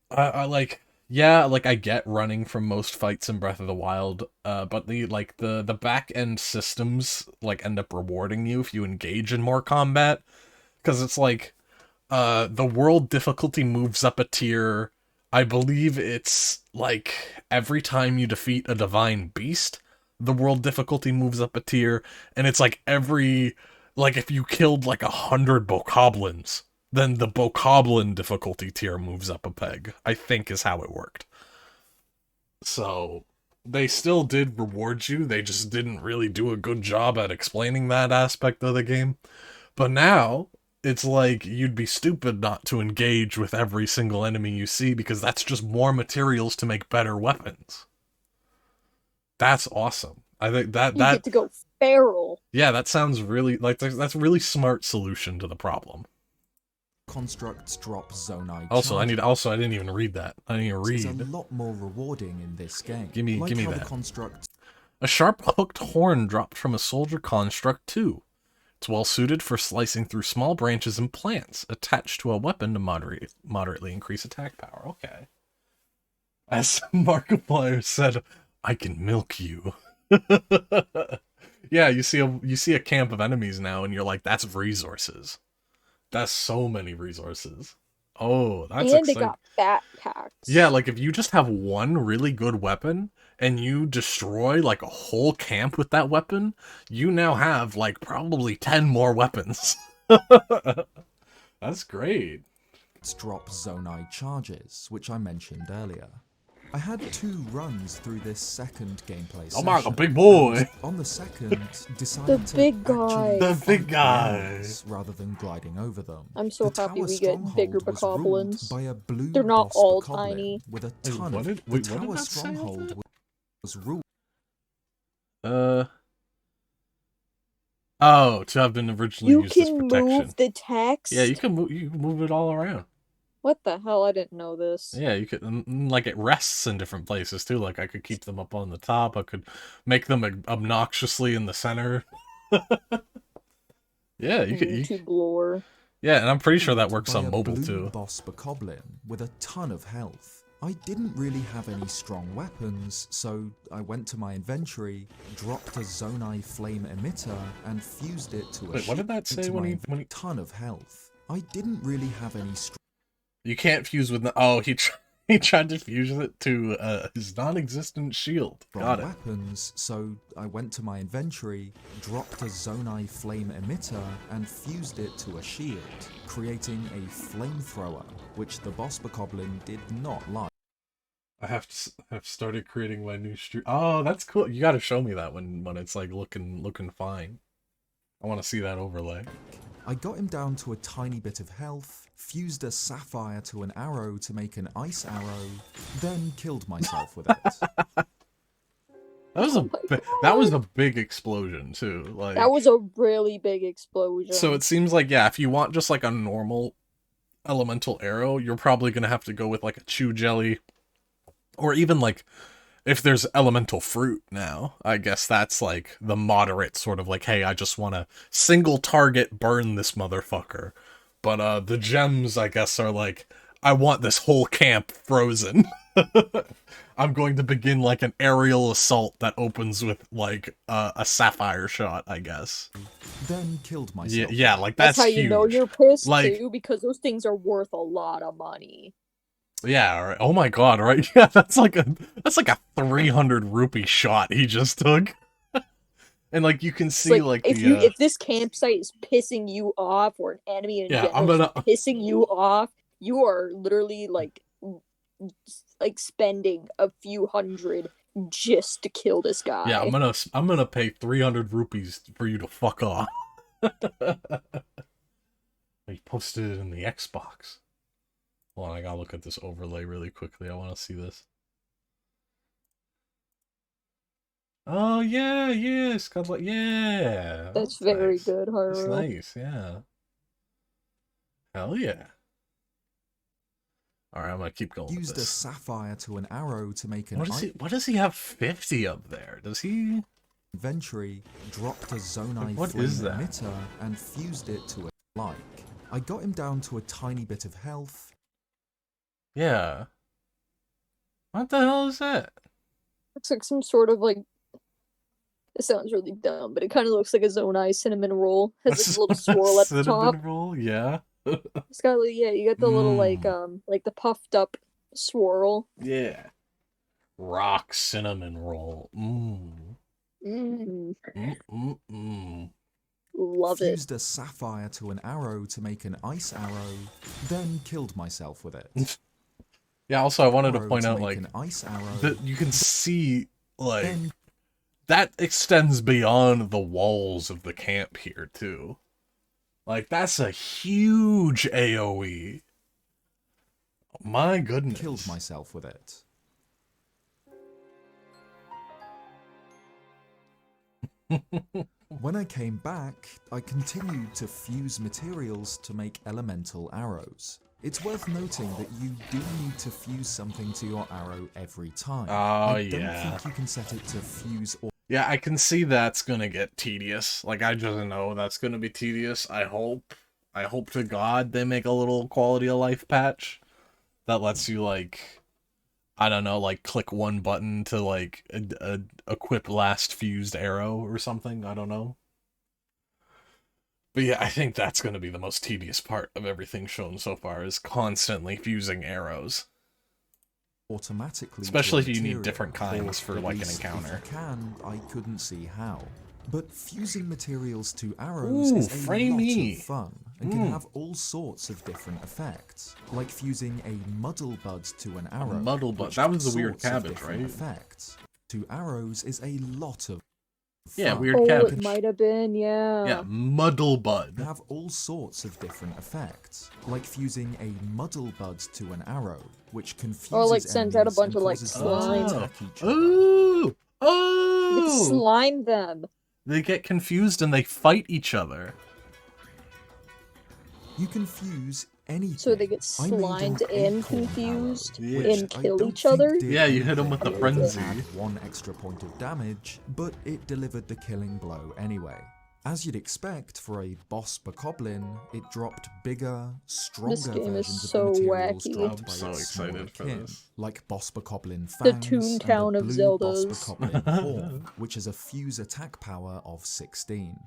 I like... Yeah, like, I get running from most fights in Breath of the Wild, but the back-end systems, like, end up rewarding you if you engage in more combat. Because it's like, the world difficulty moves up a tier. I believe it's, like, every time you defeat a divine beast, the world difficulty moves up a tier, and it's like if you killed, like, 100 bokoblins, then the bokoblin difficulty tier moves up a peg, I think is how it worked. So, they still did reward you, they just didn't really do a good job at explaining that aspect of the game. But now, it's like, you'd be stupid not to engage with every single enemy you see, because that's just more materials to make better weapons. That's awesome. I think that... You get to go feral. Yeah, that sounds really... like, that's a really smart solution to the problem. Constructs drop zonai. Also, I didn't even read that. I didn't even read. It's a lot more rewarding in this game. Give me that. Construct... A sharp hooked horn dropped from a soldier construct too. It's well suited for slicing through small branches and plants, attached to a weapon to moderately increase attack power. Okay. As Markiplier said, I can milk you. Yeah, you see a camp of enemies now, and you're like, that's resources. That's so many resources. Oh, that's exciting. And they got backpacks. Yeah, like if you just have one really good weapon and you destroy like a whole camp with that weapon, you now have like probably 10 more weapons. That's great. Drop zonai charges, which I mentioned earlier. I had 2 runs through this second gameplay session. Oh my god, big boy! On the second, decided The big guy. The big guy. Rather than gliding over them. I'm so The happy tower we get bigger stronghold was ruled bokoblins. by a blue They're not boss all bokoblin tiny. with a Wait, ton what of did- the wait, what did tower that say? stronghold was ruled. Oh, to have been originally You used as can protection. move the text. Yeah, you can move it all around. What the hell? I didn't know this. Yeah, you could, like, it rests in different places, too. Like, I could keep them up on the top, I could make them obnoxiously in the center. Yeah, you could... YouTube lore. Yeah, and I'm pretty sure that works by on a mobile, blue too. boss bokoblin with a ton of health. I didn't really have any strong weapons, so I went to my inventory, dropped a zonai flame emitter, and fused it to a Wait, what did that say when he... ton of health. I didn't really have any You can't fuse with... Oh, he tried to fuse it to his non-existent shield. Got it. weapons, so I went to my inventory, dropped a zonai flame emitter, and fused it to a shield, creating a flamethrower, which the boss bokoblin did not like. I have started creating my new stream. Oh, that's cool. You gotta show me that when it's like looking fine. I want to see that overlay. I got him down to a tiny bit of health, fused a sapphire to an arrow to make an ice arrow, then killed myself with it. That was a big explosion too. Like, That was a really big explosion. so it seems like, yeah, if you want just like a normal elemental arrow, you're probably gonna have to go with like a chew jelly, or even like if there's elemental fruit now, I guess that's like the moderate sort of like, hey, I just want to single target burn this motherfucker. But the gems, I guess, are like, I want this whole camp frozen. I'm going to begin like an aerial assault that opens with like a sapphire shot, I guess. Then killed myself. Yeah, like that's how huge. you know you're pissed Like- too, because those things are worth a lot of money. Yeah, right. Oh my god, right? Yeah, that's like a 300 rupee shot he just took. And like you can It's see like if the if this campsite is pissing you off, or an enemy in yeah, I'm general gonna is pissing you off, you are literally like spending a few hundred just to kill this guy. yeah, I'm gonna pay 300 rupees for you to fuck off. He posted it in the Xbox. Hold on, I gotta look at this overlay really quickly. I want to see this. Oh yeah, yeah, it's got like yeah. That's very nice. good, That's Haru. nice, yeah. Hell yeah. All right, I'm gonna keep going with Used a this. sapphire to an arrow to make an What does he have 50 of there? Does he? inventory, dropped a Zonai What flame is that? emitter, and fused it to a like. I got him down to a tiny bit of health. Yeah. What the hell is that? Looks like some sort of like. It sounds really dumb, but it kind of looks like a Zonai cinnamon roll. Has like a little swirl at the top. Cinnamon roll, yeah. It's got like, yeah, you got the little like the puffed up swirl. Yeah. Rock cinnamon roll. Mmm. Mmm, Mmm. love it. Fused a sapphire to an arrow to make an ice arrow, then killed myself with it. Yeah, also I wanted to Arrow point out make like an ice arrow, that you can see like then that extends beyond the walls of the camp here too. Like that's a huge AoE. My goodness. killed myself with it. When I came back, I continued to fuse materials to make elemental arrows. It's worth noting that you do need to fuse something to your arrow every time. Oh, I don't yeah. think you can set it to fuse or Yeah, I can see that's gonna get tedious. Like I just know that's gonna be tedious. I hope to God they make a little quality of life patch that lets you like, I don't know, like click one button to like equip last fused arrow or something. I don't know. But yeah, I think that's gonna be the most tedious part of everything shown so far is constantly fusing arrows. automatically Especially to a if you need material, different kinds or for at like an least encounter. If you can, I couldn't see how. But fusing materials to arrows Ooh, is a lot framey. of fun and can have all sorts of different effects, like fusing a muddle bud to an arrow. muddle bud. which That was the weird sorts of cabbage, different right? Effects. To arrows is a lot of Yeah, fun. weird Oh, cabbage. it might have been, yeah. Yeah, muddle bud. Have all sorts of different effects, like fusing a muddle bud to an arrow, which confuses Or, like, sends out a enemies bunch and of, like, causes them to slime. attack each other. Oh! You Oh! could slime them. They get confused and they fight each other. You can fuse anything. So they get I made an slimed and acorn confused arrow, Yeah. which and I kill don't each think other? did Yeah, you hit 'em with the anything other than frenzy. add one extra point of damage, but it delivered the killing blow anyway. As you'd expect for a boss bokoblin, it dropped bigger, stronger game is versions so of the materials wacky. dropped I'm by so its excited smaller for kin, this. like boss bokoblin The fangs Toontown and of the blue boss Zeldas. bokoblin horn, which has a fuse attack power of 16.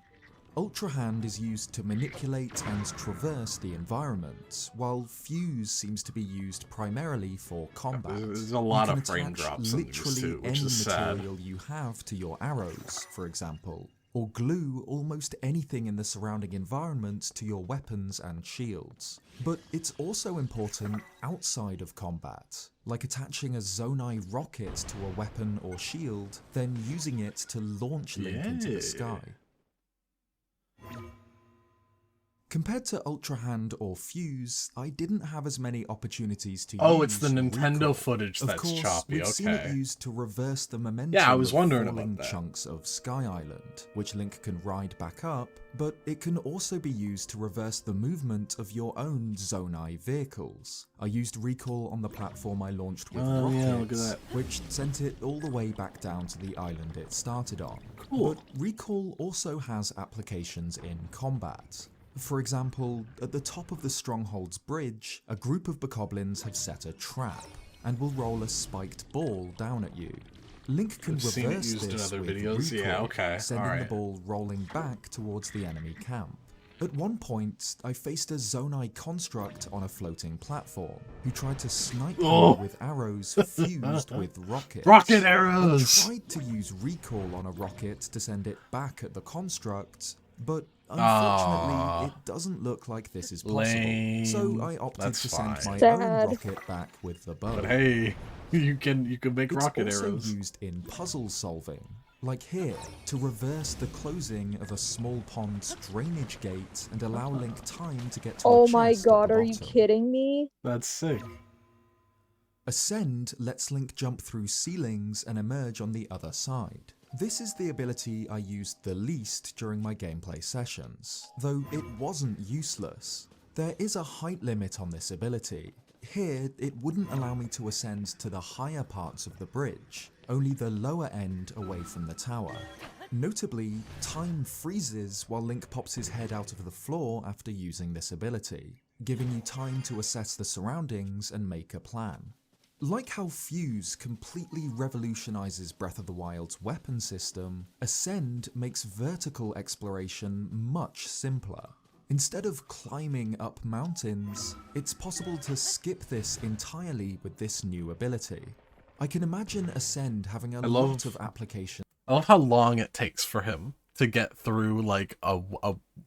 Ultra Hand is used to manipulate and traverse the environment, while Fuse seems to be used primarily for combat. There's a lot You can of frame attach drops in these literally too, which any is sad. material you have to your arrows, for example, or glue almost anything in the surrounding environment to your weapons and shields. But it's also important outside of combat, like attaching a Zonai rocket to a weapon or shield, then using it to launch Link into Yeah. the sky. Compared to Ultra Hand or Fuse, I didn't have as many opportunities to Oh, use it's the Nintendo recoil. footage Of that's course, choppy, we've seen it okay. used to reverse the momentum Yeah, I was of wondering falling about that. chunks of Sky Island, which Link can ride back up, but it can also be used to reverse the movement of your own Zonai vehicles. I used recall on the platform I launched with Oh, rockets, yeah, look at that. which sent it all the way back down to the island it started on. Cool. But recall also has applications in combat. For example, at the top of the Stronghold's bridge, a group of bokoblins have set a trap, and will roll a spiked ball down at you. Link can I've seen it reverse used in this other with videos. recall, Yeah, okay, sending alright. the ball rolling back towards the enemy camp. At one point, I faced a Zonai construct on a floating platform who tried to snipe me with arrows fused with rockets. Rocket arrows! I tried to use recall on a rocket to send it back at the construct, but unfortunately it doesn't look like this is possible. Lame. So I opted That's to send fine. my Sad. own rocket back with the bow. But hey, you can make rocket It's also arrows. used in puzzle solving, like here, to reverse the closing of a small pond's drainage gate and allow Link time to get to a Oh chest my at the god, are you bottom. kidding me? That's sick. Ascend lets Link jump through ceilings and emerge on the other side. This is the ability I used the least during my gameplay sessions, though it wasn't useless. There is a height limit on this ability. Here, it wouldn't allow me to ascend to the higher parts of the bridge, only the lower end away from the tower. Notably, time freezes while Link pops his head out of the floor after using this ability, giving you time to assess the surroundings and make a plan. Like how Fuse completely revolutionizes Breath of the Wild's weapon system, Ascend makes vertical exploration much simpler. Instead of climbing up mountains, it's possible to skip this entirely with this new ability. I can imagine Ascend having a lot of application. I love how long it takes for him to get through like a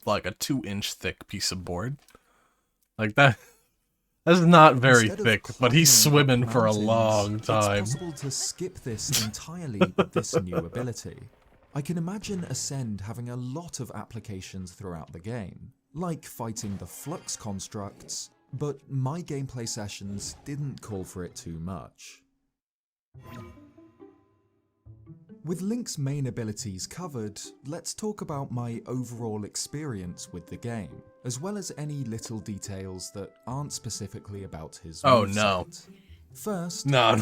2-inch thick piece of board. Like that. That's not very Instead of thick, but he's climbing up swimming for a mountains, long time. It's possible to skip this entirely with this new ability. I can imagine Ascend having a lot of applications throughout the game, like fighting the Flux constructs, but my gameplay sessions didn't call for it too much. With Link's main abilities covered, let's talk about my overall experience with the game, as well as any little details that aren't specifically about his Oh, moveset. no. First, No.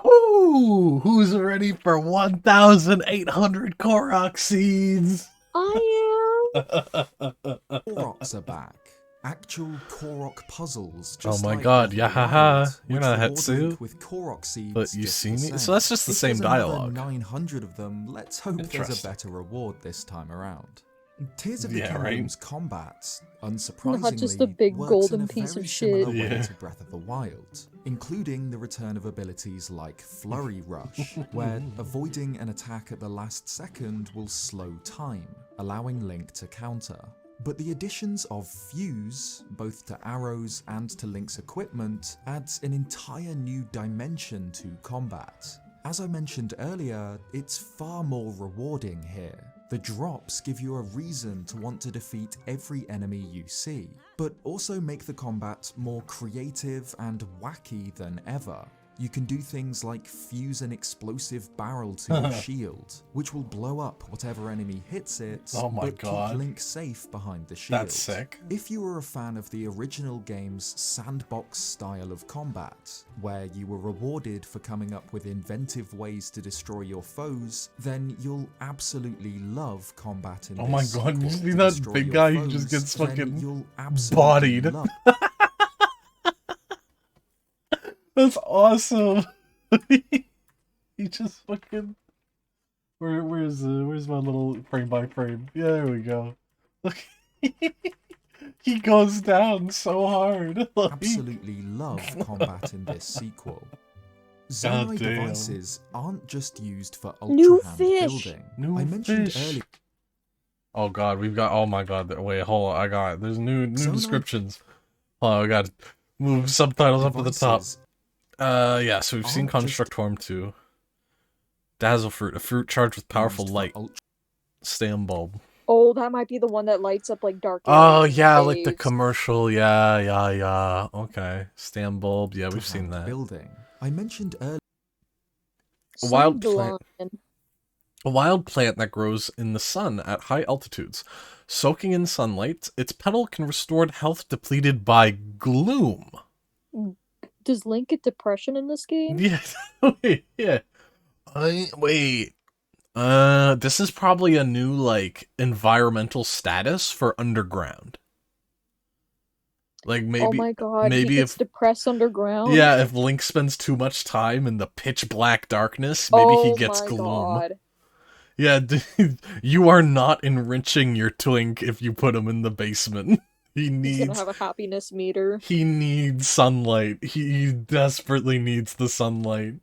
Ooh, who's ready for 1,800 Korok seeds? I am. Koroks are back. Actual Korok puzzles. Oh Just my like god, Breath of the yahaha, Wild, you're which not reward Hetsu. Link with Korok seeds But you just see the me? same. So that's just the If same there's another dialogue. 900 of them. Let's hope there's a Interesting. better reward this time around. Tears of the Yeah, right. Kingdom's combat, unsurprisingly, just a big works golden in a piece very of similar shit. way Yeah. to Breath of the Wild, including the return of abilities like Flurry Rush, where avoiding an attack at the last second will slow time, allowing Link to counter. But the additions of Fuse, both to arrows and to Link's equipment, adds an entire new dimension to combat. As I mentioned earlier, it's far more rewarding here. The drops give you a reason to want to defeat every enemy you see, but also make the combat more creative and wacky than ever. You can do things like fuse an explosive barrel to your shield, which will blow up whatever enemy hits it, Oh my but god. keep Link safe behind the shield. That's sick. If you were a fan of the original game's sandbox style of combat, where you were rewarded for coming up with inventive ways to destroy your foes, then you'll absolutely love combat in Oh this my god, you sequel. see To that destroy big your guy who just foes, gets then fucking you'll absolutely bodied? love That's awesome. He just fucking. Where's my little frame by frame? Yeah, there we go. Look, he goes down so hard. Like, absolutely love combat in this sequel. God Zonai damn. devices aren't just used for New ultra hand fish! building. New I mentioned fish. earlier. Oh god, we've got. Oh my god. Wait, hold on. I got it. There's new Zonai descriptions. Oh, I got to move subtitles up to the top. Devices Yeah. So we've seen aren't just- Construct Form 2. Dazzle Fruit, a fruit charged with powerful used for light. ultra- Stam bulb. Oh, that might be the one that lights up like dark. Oh areas in yeah, like the caves. commercial. Yeah. Okay. Stam bulb. Yeah, we've seen hand that. building. I mentioned earlier. A wild Sublime. A wild plant that grows in the sun at high altitudes. Soaking in sunlight, its petal can restore health depleted by gloom. Does Link get depression in this game? Yeah. Wait, yeah. Wait. This is probably a new, like, environmental status for underground. Like Oh my god, he maybe gets if depressed underground. yeah, if Link spends too much time in the pitch black darkness, maybe he Oh gets my gloom. god. Yeah, dude, you are not enriching your twink if you put him in the basement. He He's gonna needs have a happiness meter. he needs sunlight. He desperately needs the sunlight.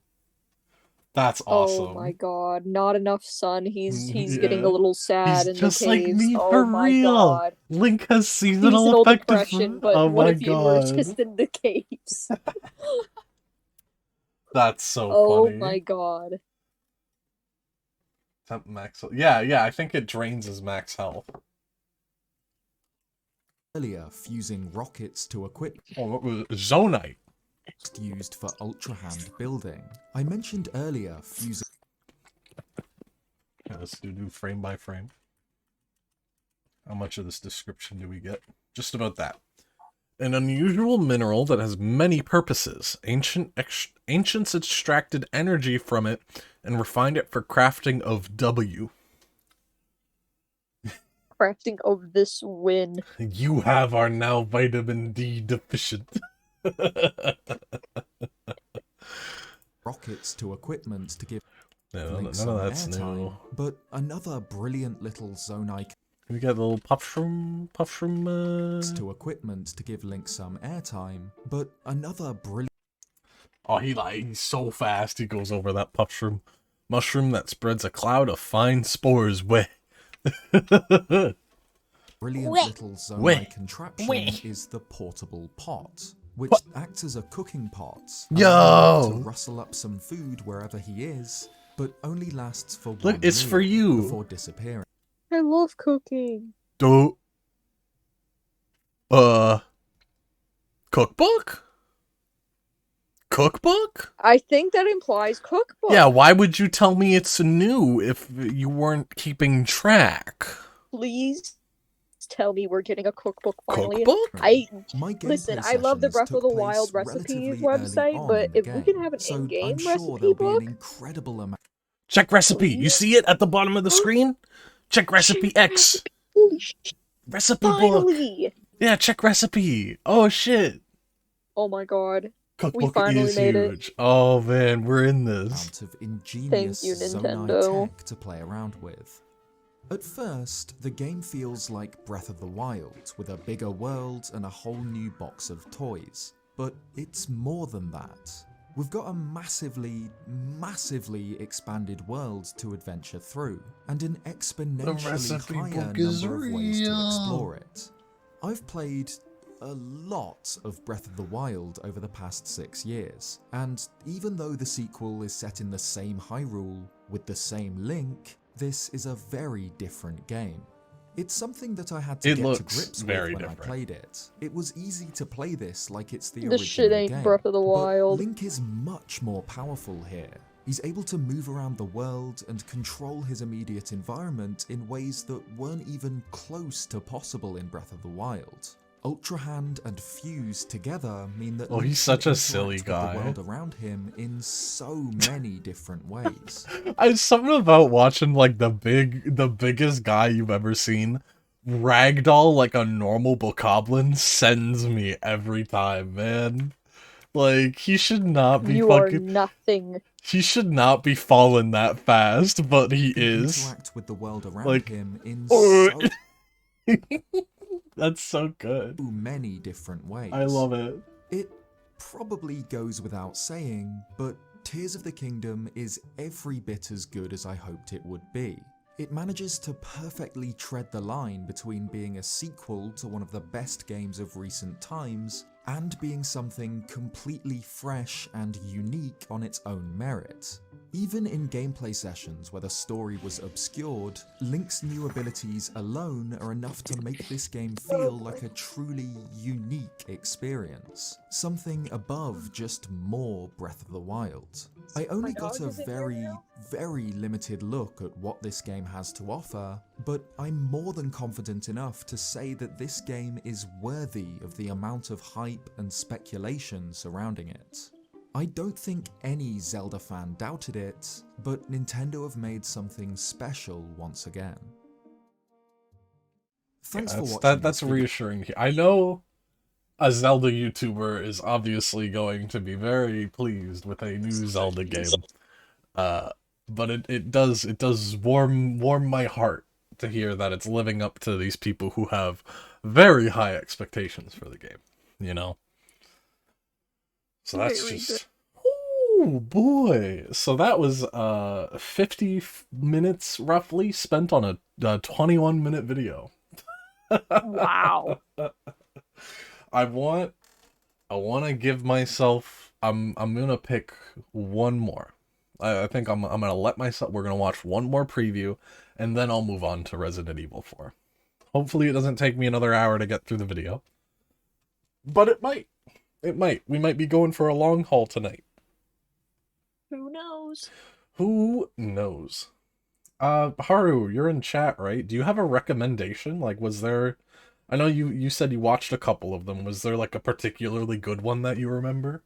That's Oh my awesome. god, not enough sun. He's getting a Yeah. little sad He's in the just like caves. me for Oh my real. god. Link has seasonal Seasonal affective. depression, but Oh what my if you were god. just in the caves? That's so Oh funny. my god. Temp max. Yeah, I think it drains his max health. Earlier, fusing rockets to equip Oh, what was Zonite? used for Ultra Hand building. I mentioned earlier fusing Yeah, let's do frame by frame. How much of this description do we get? Just about that. An unusual mineral that has many purposes. Ancients extracted energy from it and refined it for crafting of W. Crafting of this win. You are now vitamin D deficient. rockets to equipment to give Yeah, Link none some of that's airtime, new. but another brilliant little zone icon We got a little puff shroom, to equipment to give Link some airtime, but another brilliant Oh, he's so fast. He goes over that puff shroom. Mushroom that spreads a cloud of fine spores. Weh. little zone contraption is the portable pot, which acts as a cooking pot, allowing Link to rustle up some food wherever he is, but only lasts for one it's meal for you. before disappearing. I love cooking. Cookbook? Cookbook? I think that implies cookbook. Yeah, why would you tell me it's new if you weren't keeping track? Please tell me we're getting a cookbook finally. Cookbook? Listen, I love the Breath of the Wild recipes website, but if we can have an in-game recipe book, Check recipe. You see it at the bottom of the screen? Check recipe X. Holy shit, Recipe book. finally! Yeah, check recipe. Oh shit. Oh my god. Cookbook finally is made it. huge. Oh man, we're in this. Of ingenious Thank you, Zonai Nintendo. tech to play around with. At first, the game feels like Breath of the Wild, with a bigger world and a whole new box of toys. But it's more than that. We've got a massively expanded world to adventure through, and an exponentially higher number of ways to explore it. I've played a lot of Breath of the Wild over the past 6 years, and even though the sequel is set in the same Hyrule, with the same Link, this is a very different game. It's something that I had to get to grips with when I played it. It was easy to play this like it's the original shit ain't game, Breath of the Wild. but Link is much more powerful here. He's able to move around the world and control his immediate environment in ways that weren't even close to possible in Breath of the Wild. Ultra Hand and Fuse together mean that Link he's such can a silly interact with guy. the world around him in so many different ways. Something about watching like the biggest guy you've ever seen ragdoll like a normal bokoblin sends me every time, man. Like he should not be You are nothing. He should not be falling that fast, but he Can is. interact with the world around Like, him in so That's so good. many different ways. I love it. It probably goes without saying, but Tears of the Kingdom is every bit as good as I hoped it would be. It manages to perfectly tread the line between being a sequel to one of the best games of recent times and being something completely fresh and unique on its own merit. Even in gameplay sessions where the story was obscured, Link's new abilities alone are enough to make this game feel like a truly unique experience. Something above just more Breath of the Wild. I only got a very limited look at what this game has to offer, but I'm more than confident enough to say that this game is worthy of the amount of hype and speculation surrounding it. I don't think any Zelda fan doubted it, but Nintendo have made something special once again. Thanks for watching. That's reassuring. I know a Zelda YouTuber is obviously going to be very pleased with a new Zelda game. Uh, but it does warm my heart to hear that it's living up to these people who have very high expectations for the game. You know, so that's Very good. just. Oh boy! So that was 50 minutes roughly spent on a 21-minute video. Wow. I want to give myself. I'm gonna pick one more. I think I'm gonna let myself. We're gonna watch one more preview, and then I'll move on to Resident Evil 4. Hopefully, it doesn't take me another hour to get through the video, but it might. It might. We might be going for a long haul tonight. Who knows? Who knows? Haru, you're in chat, right? Do you have a recommendation? Like, was there? I know you said you watched a couple of them. Was there like a particularly good one that you remember?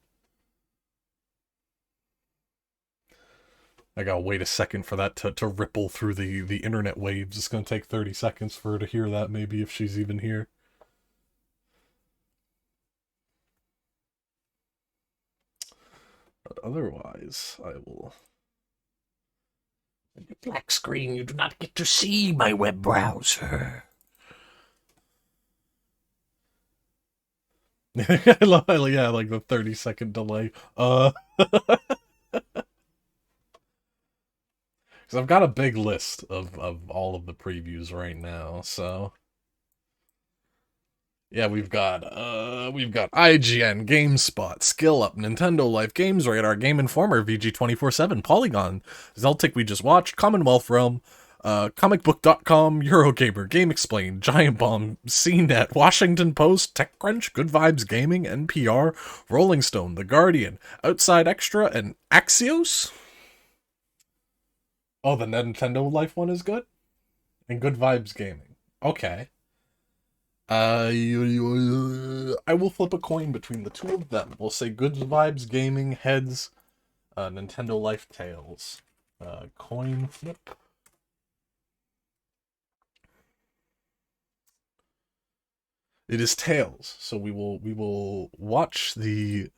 I gotta wait a second for that to ripple through the internet waves. It's gonna take 30 seconds for her to hear that, maybe, if she's even here. But otherwise, I will... In the black screen, you do not get to see my web browser. Yeah, like the 30-second delay. Because I've got a big list of all of the previews right now, so... Yeah, we've got IGN, GameSpot, SkillUp, Nintendo Life, Games Radar, Game Informer, VG247, Polygon, Zeltic we just watched, Commonwealth Realm, comicbook.com, Eurogamer, Game Explained, Giant Bomb, CNET, Washington Post, TechCrunch, Good Vibes Gaming, NPR, Rolling Stone, The Guardian, Outside Extra, and Axios? Oh, the Nintendo Life one is good? And Good Vibes Gaming. Okay. I will flip a coin between the two of them. We'll say Good Vibes Gaming heads, Nintendo Life tails. Coin flip. It is tails, so we will watch that.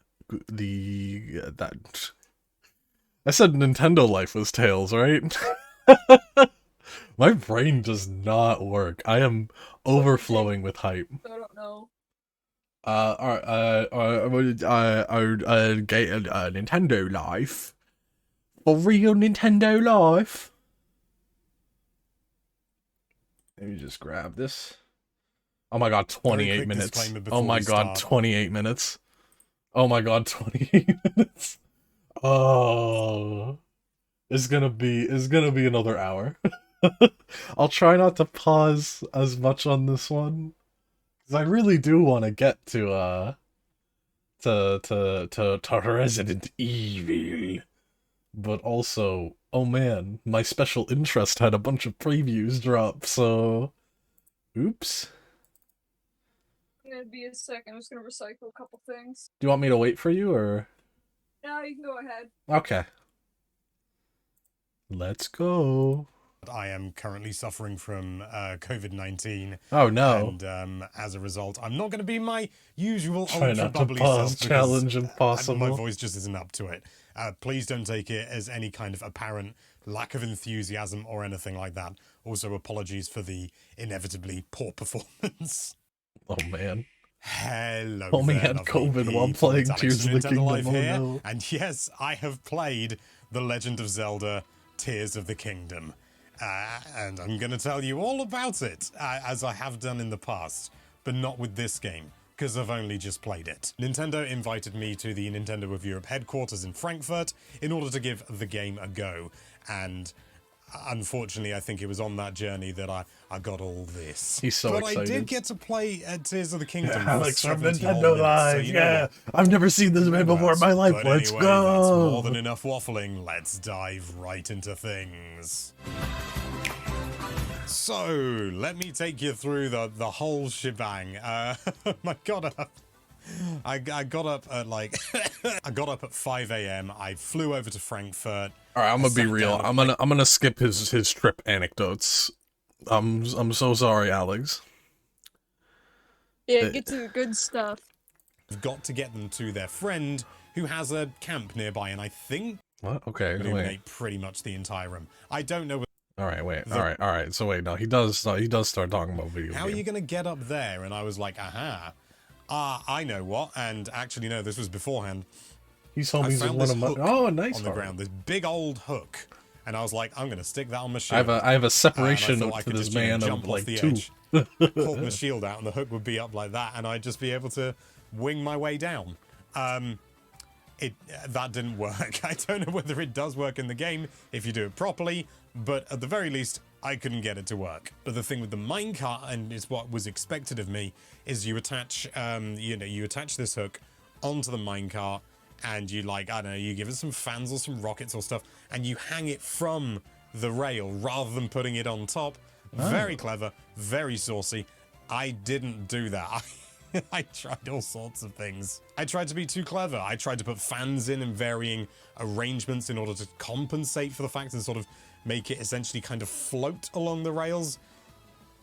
I said Nintendo Life was tails, right? My brain does not work. I am overflowing with hype. I don't know. Nintendo Life. For real Nintendo Life. Let me just grab this. Oh my god, 28 minutes. Oh my god, 28 minutes. Oh my god, 28 minutes. Oh. It's gonna be another hour. I'll try not to pause as much on this one, because I really do want to get to Resident Evil, but also, oh man, my special interest had a bunch of previews drop, so oops. It'll be a second. I'm just gonna recycle a couple things. Do you want me to wait for you, or? No, you can go ahead. Okay. Let's go. I am currently suffering from COVID-19. Oh no. And as a result, I'm not going to be my usual Try ultra not to bubbly pause self because challenge impossible. my voice just isn't up to it. Please don't take it as any kind of apparent lack of enthusiasm or anything like that. Also, apologies for the inevitably poor performance. Oh man. Hello. Homie there, had lovely COVID while people. playing It's Tears of Alex the from Nintendo Kingdom. Live Oh here, no. and yes, I have played The Legend of Zelda Tears of the Kingdom. And I'm going to tell you all about it, as I have done in the past, but not with this game, because I've only just played it. Nintendo invited me to the Nintendo of Europe headquarters in Frankfurt in order to give the game a go, and unfortunately I think it was on that journey that I got all this. He's so excited. I did get to play Tears of the Kingdom for Alex from 70 whole Nintendo minutes, Live, so you know what? I've never seen this man before in my life. But Let's anyway, go. That's more than enough waffling. Let's dive right into things. So, let me take you through the whole shebang. I got up at like I got up at 5 a.m. I flew over to Frankfurt. All right, I'm gonna be real. I'm gonna skip his trip anecdotes. I'm so sorry, Alex. Yeah, get to the good stuff. You've got to get them to their friend who has a camp nearby, and I think What? Okay, illuminate wait. pretty much the entire room. I don't know All right, wait. All right. So wait, no, he does start talking about video how are game. you going to get up there. And I was like, aha. I know what. And actually, no, this was beforehand. He told I me he's found one this of my. hook Oh, nice on the one. ground, this big old hook. And I was like, I'm going to stick that on my shield. I have a separation and I thought I to could this just, you know, man jump of off like the 2. edge, pull my shield out, and the hook would be up like that, and I'd just be able to wing my way down. That didn't work. I don't know whether it does work in the game if you do it properly, but at the very least, I couldn't get it to work. But the thing with the minecart, and it's what was expected of me, is you attach, you attach this hook onto the minecart, and you I don't know, you give it some fans or some rockets or stuff, and you hang it from the rail rather than putting it on top. Very clever, very saucy. I didn't do that. I tried all sorts of things. I tried to be too clever. I tried to put fans in varying arrangements in order to compensate for the fact and sort of make it essentially kind of float along the rails.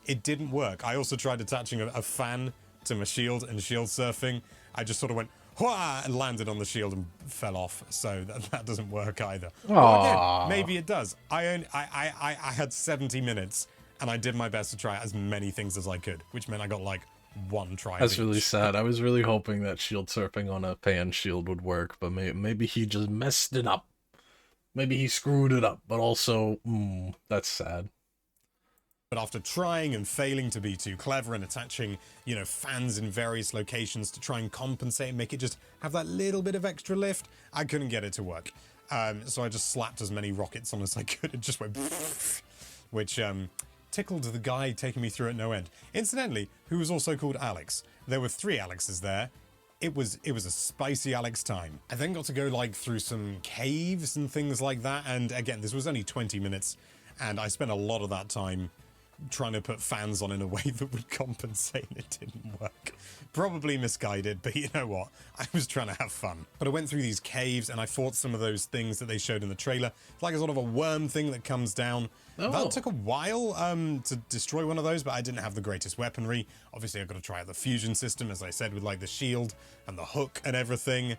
It didn't work. I also tried attaching a fan to my shield and shield surfing. I just sort of went, whah, and landed on the shield and fell off. So that doesn't work either. Well, again, maybe it does. I had 70 minutes and I did my best to try as many things as I could, which meant I got like 1 try. That's really sad. I was really hoping that shield surfing on a pan shield would work, but maybe he just messed it up. Maybe he screwed it up, but also, that's sad. But after trying and failing to be too clever and attaching, you know, fans in various locations to try and compensate and make it just have that little bit of extra lift, I couldn't get it to work. So I just slapped as many rockets on as I could and just went, which tickled the guy taking me through at no end. Incidentally, who was also called Alex. There were 3 Alexes there. It was a spicy Alex time. I then got to go like through some caves and things like that. And again, this was only 20 minutes. And I spent a lot of that time trying to put fans on in a way that would compensate. It didn't work. Probably misguided, but you know what? I was trying to have fun. But I went through these caves and I fought some of those things that they showed in the trailer. It's like a sort of a worm thing that comes down. Oh. That took a while to destroy one of those, but I didn't have the greatest weaponry. Obviously, I've got to try out the fusion system, as I said, with like the shield and the hook and everything.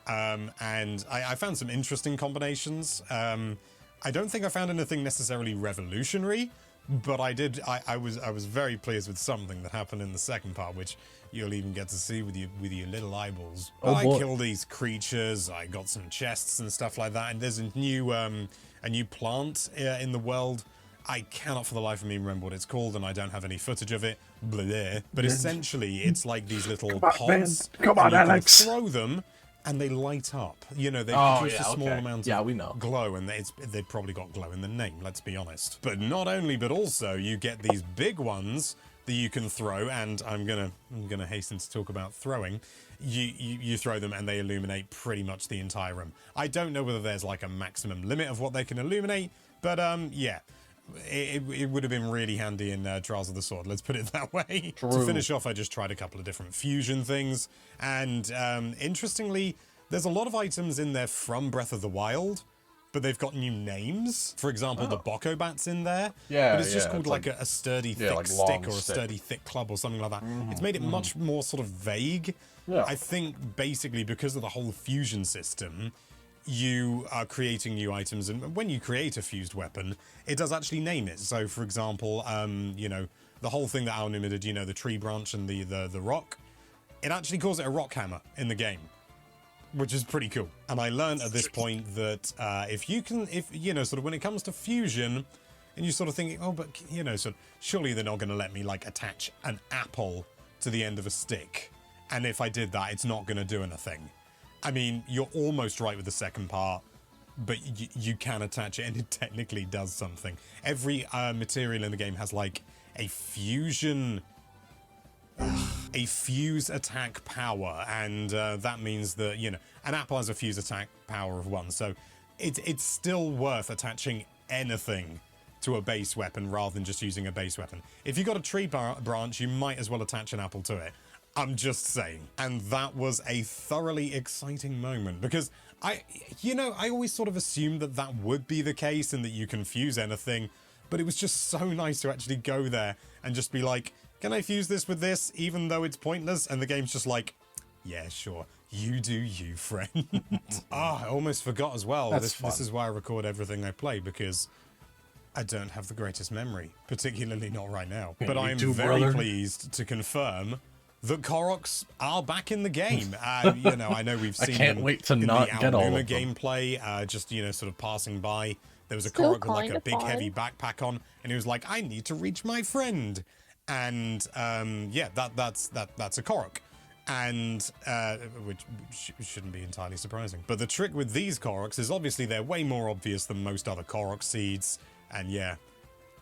And I found some interesting combinations. I don't think I found anything necessarily revolutionary, but I was very pleased with something that happened in the second part, which you'll even get to see with your little eyeballs. Oh, I boy. killed these creatures, I got some chests and stuff like that, and there's a new plant in the world. I cannot for the life of me remember what it's called, and I don't have any footage of it. Blah. But essentially, it's like these little pods. Come on, and you can Alex. throw them, and they light up. You know, they Oh, produce yeah, a small okay. amount Yeah, of we know. glow, and they've probably got glow in the name, let's be honest. But not only, but also, you get these big ones that you can throw, and I'm gonna hasten to talk about throwing. You throw them, and they illuminate pretty much the entire room. I don't know whether there's like a maximum limit of what they can illuminate, but yeah. It would have been really handy in Trials of the Sword, let's put it that way. True. To finish off, I just tried a couple of different fusion things, and interestingly, there's a lot of items in there from Breath of the Wild, but they've got new names. For example, the Boko Bat's in there, Yeah, but it's just yeah, called it's like a sturdy, thick like stick long or a stick. sturdy, thick club or something like that. It's made it much more sort of vague. Yeah. I think basically because of the whole fusion system, you are creating new items, and when you create a fused weapon, it does actually name it. So, for example, you know, the whole thing that Aonuma did, you know, the tree branch and the rock, it actually calls it a rock hammer in the game, which is pretty cool. And I learned at this point that if you know, sort of when it comes to fusion, and you're sort of thinking, oh, but you know, sort of, surely they're not going to let me like attach an apple to the end of a stick, and if I did that, it's not going to do anything. I mean, you're almost right with the second part, but you can attach it and it technically does something. Every material in the game has like a fuse attack power, and that means that, you know, an apple has a fuse attack power of 1, so it's still worth attaching anything to a base weapon rather than just using a base weapon. If you've got a tree branch, you might as well attach an apple to it. I'm just saying. And that was a thoroughly exciting moment, because I always sort of assumed that that would be the case and that you can fuse anything, but it was just so nice to actually go there and just be like, can I fuse this with this, even though it's pointless? And the game's just like, Yeah, sure. You do you, friend. I almost forgot as well. That's This is why I record everything I play, because I don't have the greatest memory, particularly not right now. Yeah, But you I am do, very brother. pleased to confirm that Koroks are back in the game. I know we've I seen can't them wait to in not the get all Aonuma of them. gameplay, just, sort of passing by. There was a Still Korok with like a kinda big fun. heavy backpack on, and he was like, I need to reach my friend. And yeah, that's a Korok. And which shouldn't be entirely surprising. But the trick with these Koroks is obviously they're way more obvious than most other Korok seeds. And yeah,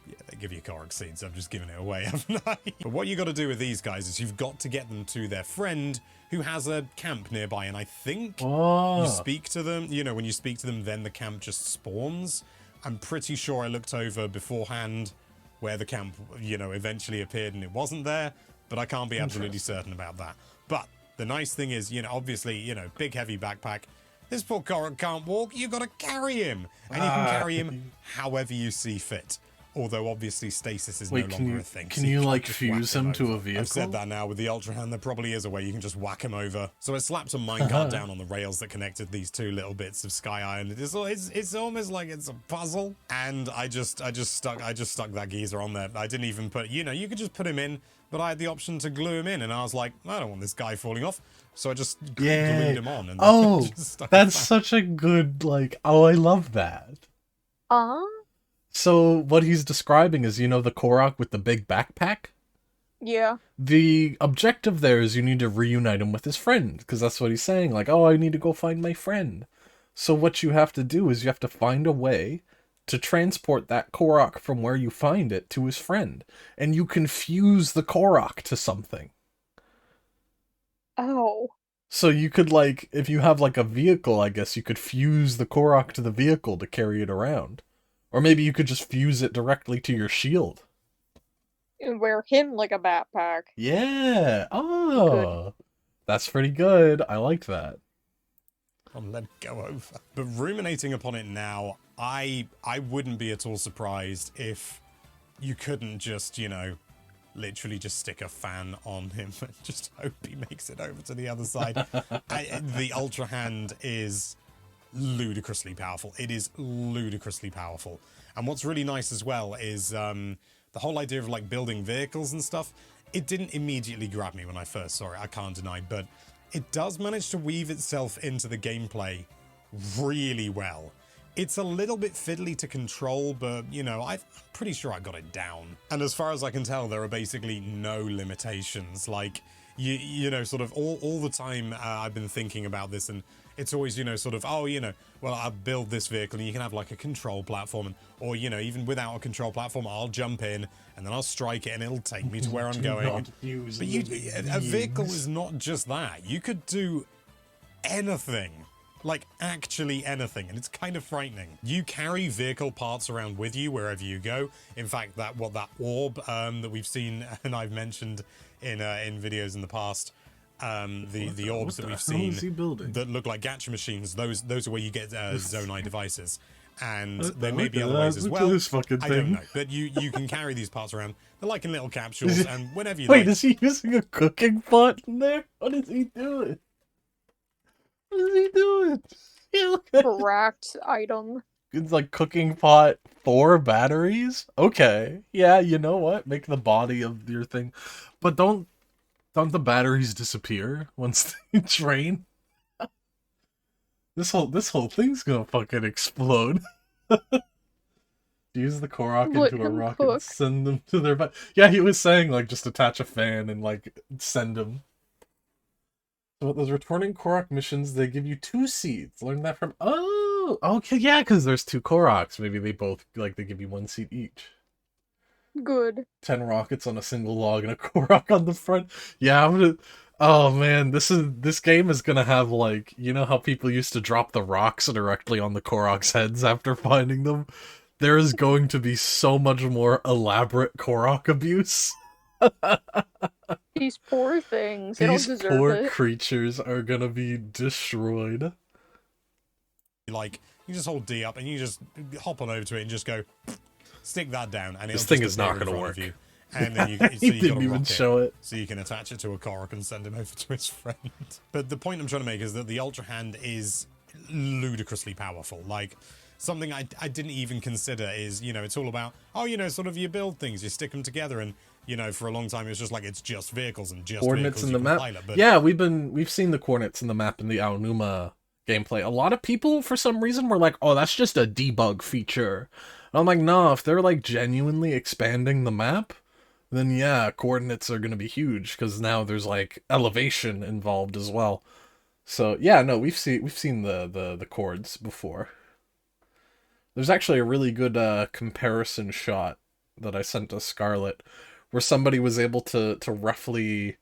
they give you Korok seeds. I'm just giving it away, haven't I? But what you got to do with these guys is you've got to get them to their friend who has a camp nearby. And I think Oh. you speak to them. When you speak to them, then the camp just spawns. I'm pretty sure I looked over beforehand where the camp, eventually appeared and it wasn't there. But I can't be absolutely certain about that. But the nice thing is, obviously, big heavy backpack. This poor Korok can't walk. You got to carry him. And you can carry him however you see fit. Although, obviously, stasis is no longer a thing. Can so you can't like, just fuse whack him to a over. vehicle? I've said that now. With the Ultra Hand, there probably is a way you can just whack him over. So I slapped a minecart down on the rails that connected these two little bits of Sky Iron. It's almost like it's a puzzle. And I just stuck that geezer on there. I didn't even put, you could just put him in, but I had the option to glue him in, and I was like, I don't want this guy falling off. So I just glued him on. And just stuck that's him such a good, I love that. So what he's describing is, the Korok with the big backpack? Yeah. The objective there is you need to reunite him with his friend, because that's what he's saying, I need to go find my friend. So what you have to do is you have to find a way to transport that Korok from where you find it to his friend. And you can fuse the Korok to something. Oh. So you could, if you have, a vehicle, I guess, you could fuse the Korok to the vehicle to carry it around. Or maybe you could just fuse it directly to your shield. And wear him like a backpack. Yeah. Oh. That's pretty good. I liked that. on, let it go over. But ruminating upon it now, I wouldn't be at all surprised if you couldn't just, literally just stick a fan on him and just hope he makes it over to the other side. The Ultra Hand is ludicrously powerful. It is ludicrously powerful. And what's really nice as well is the whole idea of building vehicles and stuff. It didn't immediately grab me when I first saw it, I can't deny, but it does manage to weave itself into the gameplay really well. It's a little bit fiddly to control, but, I'm pretty sure I got it down. And as far as I can tell, there are basically no limitations. Sort of all the time I've been thinking about this, and it's always, well, I'll build this vehicle and you can have a control platform, or, even without a control platform, I'll jump in and then I'll strike it and it'll take me to where I'm going. But a vehicle is not just that. You could do anything. Actually anything, and it's kind of frightening. You carry vehicle parts around with you wherever you go. In fact, that orb that we've seen and I've mentioned in videos in the past, the orbs that we've seen that look like gacha machines, those are where you get Zonai devices. And there may be other ways as well. I don't know, but you can carry these parts around. They're in little capsules, and whenever you Wait, is he using a cooking pot in there? What is he doing? What is he doing? Cracked item. It's cooking pot 4 batteries? Okay. Yeah, you know what? Make the body of your thing. But don't the batteries disappear once they drain? This whole thing's gonna fucking explode. Use the Korok into a rocket and send them to their Yeah, he was saying just attach a fan and send them. So those returning Korok missions, they give you 2 seeds. Learn that from... Oh! Okay, yeah, because there's 2 Koroks. Maybe they both, they give you 1 seed each. Good. 10 rockets on a single log and a Korok on the front. Yeah, I'm gonna... Oh, man, this game is gonna have, how people used to drop the rocks directly on the Korok's heads after finding them? There is going to be so much more elaborate Korok abuse. These poor things. They don't deserve it. These poor creatures are gonna be destroyed. You just hold D up and you just hop on over to it and just go, stick that down, and this thing is not gonna work. And then you He got didn't a even rocket, show it. so you can attach it to a Korok and send him over to his friend. But the point I'm trying to make is that the Ultra Hand is ludicrously powerful. Like, something I didn't even consider is, you know, it's all about, oh, you know, sort of you build things, you stick them together, and, you know, for a long time it was just like, it's just vehicles and just Coordinates vehicles in the map. pilot, but Yeah, we've seen the coordinates in the map in the Aonuma gameplay. A lot of people, for some reason, were like, oh, that's just a debug feature. And I'm like, no, if they're like genuinely expanding the map, then yeah, coordinates are gonna be huge, because now there's like elevation involved as well. So yeah, no, we've seen the chords before. There's actually a really good comparison shot that I sent to Scarlet, where somebody was able to roughly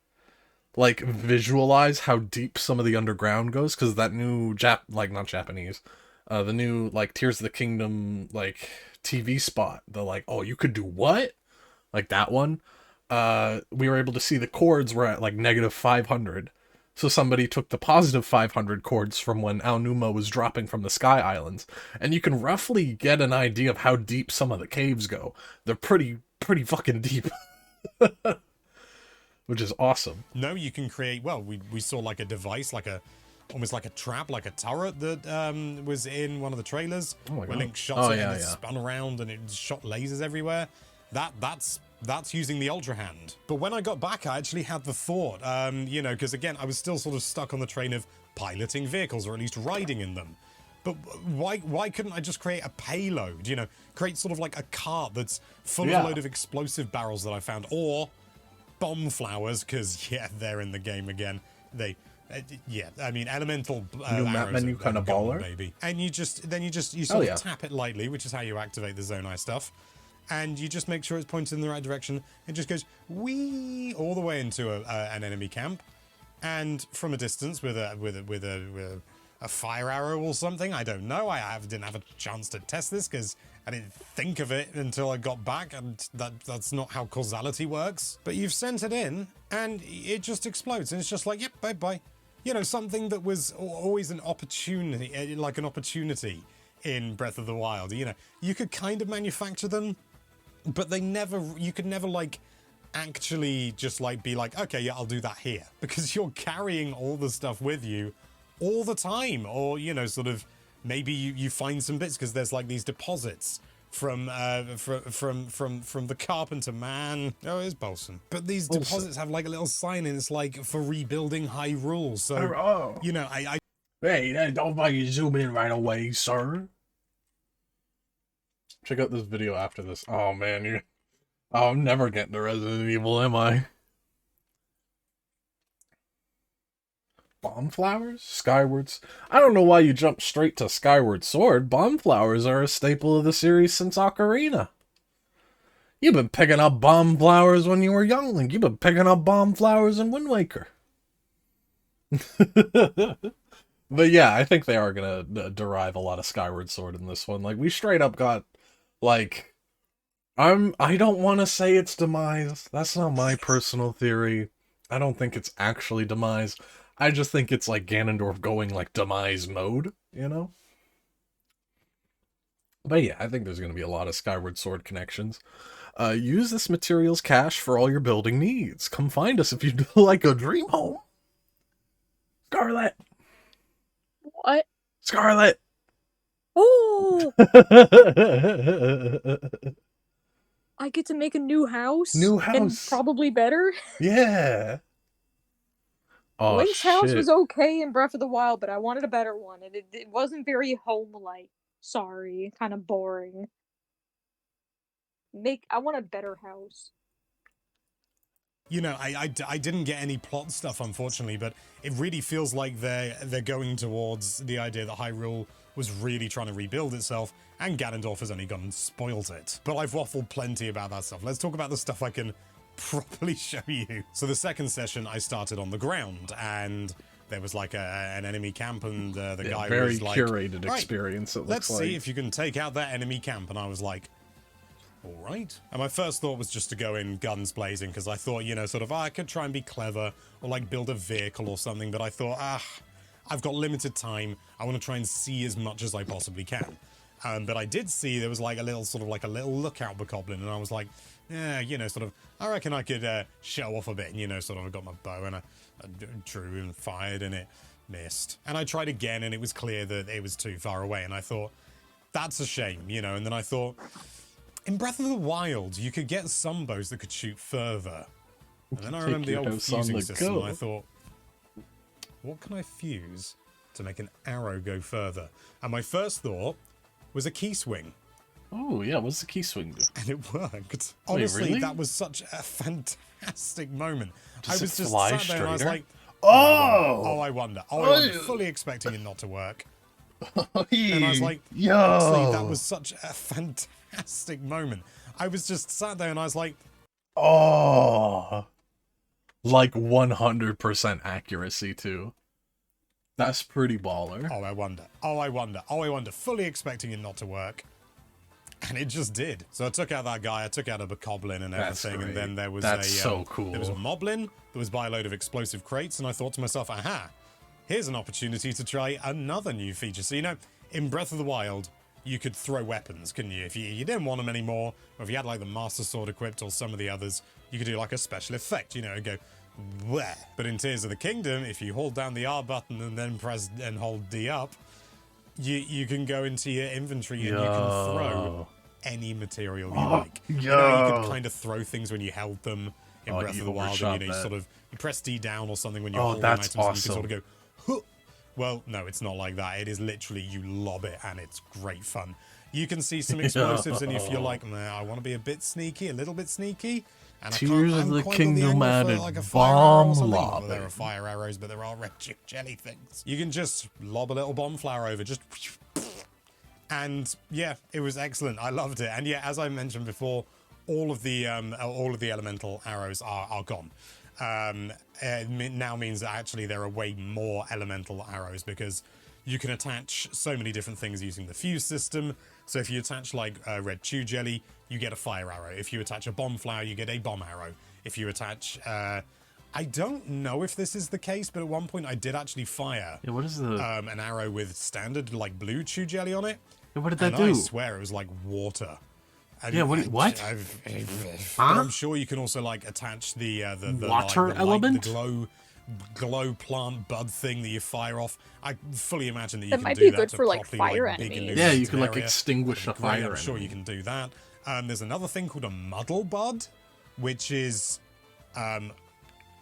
like visualize how deep some of the underground goes, because that new not Japanese, the new like Tears of the Kingdom like TV spot, the like, oh, you could do what? Like that one. We were able to see the chords were at like -500. So somebody took the +500 chords from when Aonuma was dropping from the Sky Islands, and you can roughly get an idea of how deep some of the caves go. They're pretty fucking deep. Which is awesome. no, you can create, well, we saw like a device, like a, almost like a trap, like a turret that was in one of the trailers. Oh my where God. Link shot Oh, it yeah, and it yeah. spun around and it shot lasers everywhere. That's using the Ultra Hand. But when I got back, I actually had the thought, you know, because again, I was still sort of stuck on the train of piloting vehicles, or at least riding in them. But why couldn't I just create a payload, you know, create sort of like a cart that's full of a load of explosive barrels that I found, or bomb flowers, because yeah, they're in the game again. They yeah, I mean, elemental New map arrows menu are kind of gone, baller. baby. And you sort of yeah. tap it lightly, which is how you activate the Zonai stuff, and you just make sure it's pointed in the right direction. It just goes wee all the way into an enemy camp, and from a distance with a fire arrow or something. I don't know. Didn't have a chance to test this because I didn't think of it until I got back, and that's not how causality works. But you've sent it in, and it just explodes, and it's just like, yep, bye-bye. You know, something that was always an opportunity, like an opportunity in Breath of the Wild. You know, you could kind of manufacture them, but you could never like actually just like be like, okay, yeah, I'll do that here, because you're carrying all the stuff with you all the time. Or, you know, sort of maybe you find some bits because there's like these deposits from the carpenter man. Oh, it's Bolson. But these deposits have like a little sign and it's like for rebuilding Hyrule. So, you know, I Hey, don't fucking zoom in right away, sir. Check out this video after this. Oh man, I'm never getting to Resident Evil, am I? Bomb flowers? Skywards? I don't know why you jumped straight to Skyward Sword. Bomb flowers are a staple of the series since Ocarina. You've been picking up bomb flowers when you were young, Link. You've been picking up bomb flowers in Wind Waker. But yeah, I think they are gonna derive a lot of Skyward Sword in this one. Like, we straight up got, like, I don't want to say it's demise. That's not my personal theory. I don't think it's actually demise. I just think it's like Ganondorf going like demise mode, you know? But yeah, I think there's going to be a lot of Skyward Sword connections. Use this materials cache for all your building needs. Come find us if you do like a dream home. Scarlet! What? Scarlet! Oh! I get to make a new house? New And house. probably better? Yeah! Oh, Link's house shit. was okay in Breath of the Wild, but I wanted a better one, and it wasn't very home-like. Sorry, kind of boring. I want a better house. You know, I didn't get any plot stuff, unfortunately, but it really feels like they're going towards the idea that Hyrule was really trying to rebuild itself, and Ganondorf has only gone and spoiled it. But I've waffled plenty about that stuff. Let's talk about the stuff I can properly show you. So the second session, I started on the ground, and there was like an enemy camp, and the guy was like, very curated "Right, experience, it looks let's like. see if you can take out that enemy camp." And I was like, all right. And my first thought was just to go in guns blazing, because I thought, you know, sort of, I could try and be clever, or like build a vehicle or something, but I thought, I've got limited time. I want to try and see as much as I possibly can. But I did see there was like a little sort of like a little lookout bokoblin, and I was like, yeah, you know, sort of, I reckon I could show off a bit. And, you know, sort of, I got my bow and I drew and fired and it missed. And I tried again and it was clear that it was too far away. And I thought, that's a shame, you know. And then I thought, in Breath of the Wild, you could get some bows that could shoot further. And then I remember the old fusing system, and I thought, what can I fuse to make an arrow go further? And my first thought was a key swing. Oh, yeah, what's the key swing do? And it worked. Honestly, really? that was such a fantastic moment. Does I was it just fly sat there and I was straighter? like, Oh! I wonder. Oh, I wonder. Fully expecting it not to work. And I was like, yo! honestly, that was such a fantastic moment. I was just sat there and I was like, oh! Like 100% accuracy, too. That's pretty baller. oh, I wonder. Oh, I wonder. Oh, I wonder. Fully expecting it not to work. And it just did. So I took out that guy, I took out a bokoblin and That's everything, and great. then there was That's so cool. There was a moblin that was by a load of explosive crates, and I thought to myself, aha, here's an opportunity to try another new feature. So, you know, in Breath of the Wild, you could throw weapons, couldn't you? If you didn't want them anymore, or if you had like the Master Sword equipped or some of the others, you could do like a special effect, you know, and go, where? But in Tears of the Kingdom, if you hold down the R button and then press and hold D up, you can go into your inventory and you can throw any material you like. You know, you could kind of throw things when you held them in Breath of the Wild, and you know, you press D down or something when you're holding items, and you can sort of go, huh. Well, no, it's not like that. It is literally you lob it, and it's great fun. You can see some explosives, and if you're like, nah, I want to be a bit sneaky, a little bit sneaky, and Tears I of the can't quite on the Kingdom angle for, added like a fire arrow or bomb something. Well, lobbing. there are fire arrows, but there are red jelly things. You can just lob a little bomb flower over, just. And yeah, it was excellent. I loved it. And yeah, as I mentioned before, all of the elemental arrows are gone. It now means that actually there are way more elemental arrows because you can attach so many different things using the fuse system. So if you attach like red chew jelly, you get a fire arrow. If you attach a bomb flower, you get a bomb arrow. If you attach, I don't know if this is the case, but at one point I did actually fire Yeah, what is the... an arrow with standard like blue chew jelly on it. Yeah, what did that And do? I swear it was like water. And Yeah, what? But I'm sure you can also like attach the water like, element, the glow plant bud thing that you fire off. I fully imagine that you That can might do be that good to for, like, properly, fire like, big enemies. illuminate Yeah, you can an like area. extinguish a That'd be great, fire I'm sure enemy. you can do that. There's another thing called a muddle bud, which is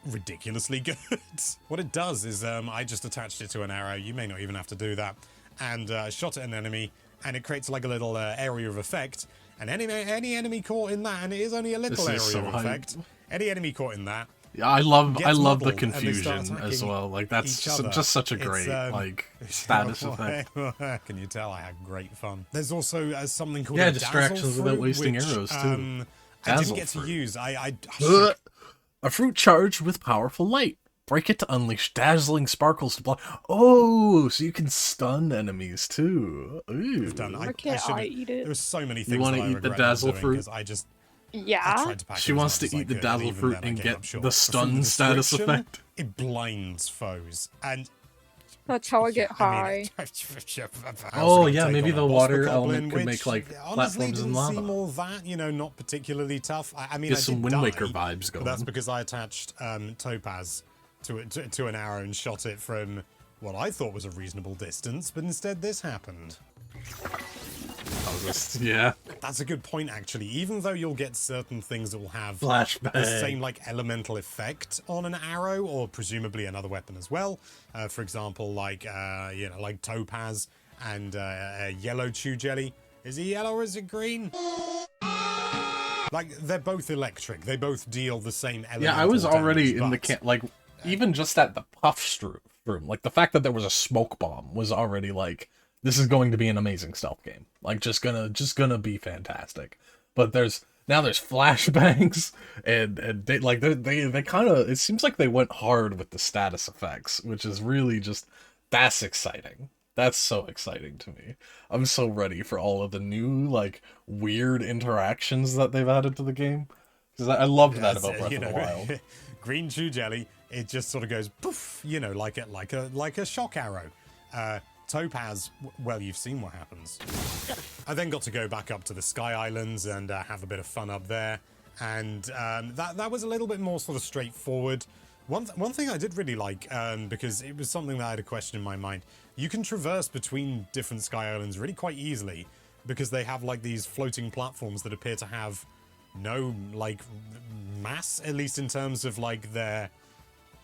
ridiculously good. What it does is I just attached it to an arrow. You may not even have to do that, and shot at an enemy, and it creates like a little area of effect. And any enemy caught in that, and it is only a little area so of effect. Any enemy caught in that. Yeah, I love gets the muddled and they confusion start as attacking well. Like that's each other. just such a It's, great like status effect. Can you tell I had great fun? There's also something called Yeah, a distractions dazzle without fruit, wasting which, arrows, too. I didn't Dazzle get to fruit. use. A fruit charged with powerful light. Break it to unleash dazzling sparkles to block. Oh, so you can stun enemies too. Ooh. Why can't I eat it? There were so many things wanna that I eat the regret dazzle not doing fruit? 'cause I just I Yeah. tried to pack She it as wants much to as I eat the could, dazzle even fruit then I and gave get up short. the But from stun status description, effect. It blinds foes, and That's how I get high. I mean, I was Oh, gonna yeah, take maybe on the a boss water bokoblin, element could which make, like, honestly platforms in didn't lava. seem all that, you know, not particularly tough. I mean, Get I some did Wind die, Waker vibes but that's going. because I attached topaz to an arrow and shot it from what I thought was a reasonable distance, but instead this happened. Yeah. That's a good point, actually. Even though you'll get certain things that will have Flashbang. the same like elemental effect on an arrow, or presumably another weapon as well. For example, like you know, like topaz and yellow chew jelly. Is it yellow or is it green? Like they're both electric. They both deal the same elemental Yeah, I was already damage, in the but- like even just at the puff room, like the fact that there was a smoke bomb was already like, this is going to be an amazing stealth game. Like just gonna be fantastic. But there's flashbangs and they kind of, it seems like they went hard with the status effects, which is really just, that's exciting. That's so exciting to me. I'm so ready for all of the new like weird interactions that they've added to the game. Because I loved that about Breath of the Wild. Green chew jelly, it just sort of goes poof, you know, like a shock arrow. Topaz, well, you've seen what happens. I then got to go back up to the Sky Islands and have a bit of fun up there. And that was a little bit more sort of straightforward. One thing I did really like, because it was something that I had a question in my mind, you can traverse between different Sky Islands really quite easily, because they have like these floating platforms that appear to have no like mass, at least in terms of like their...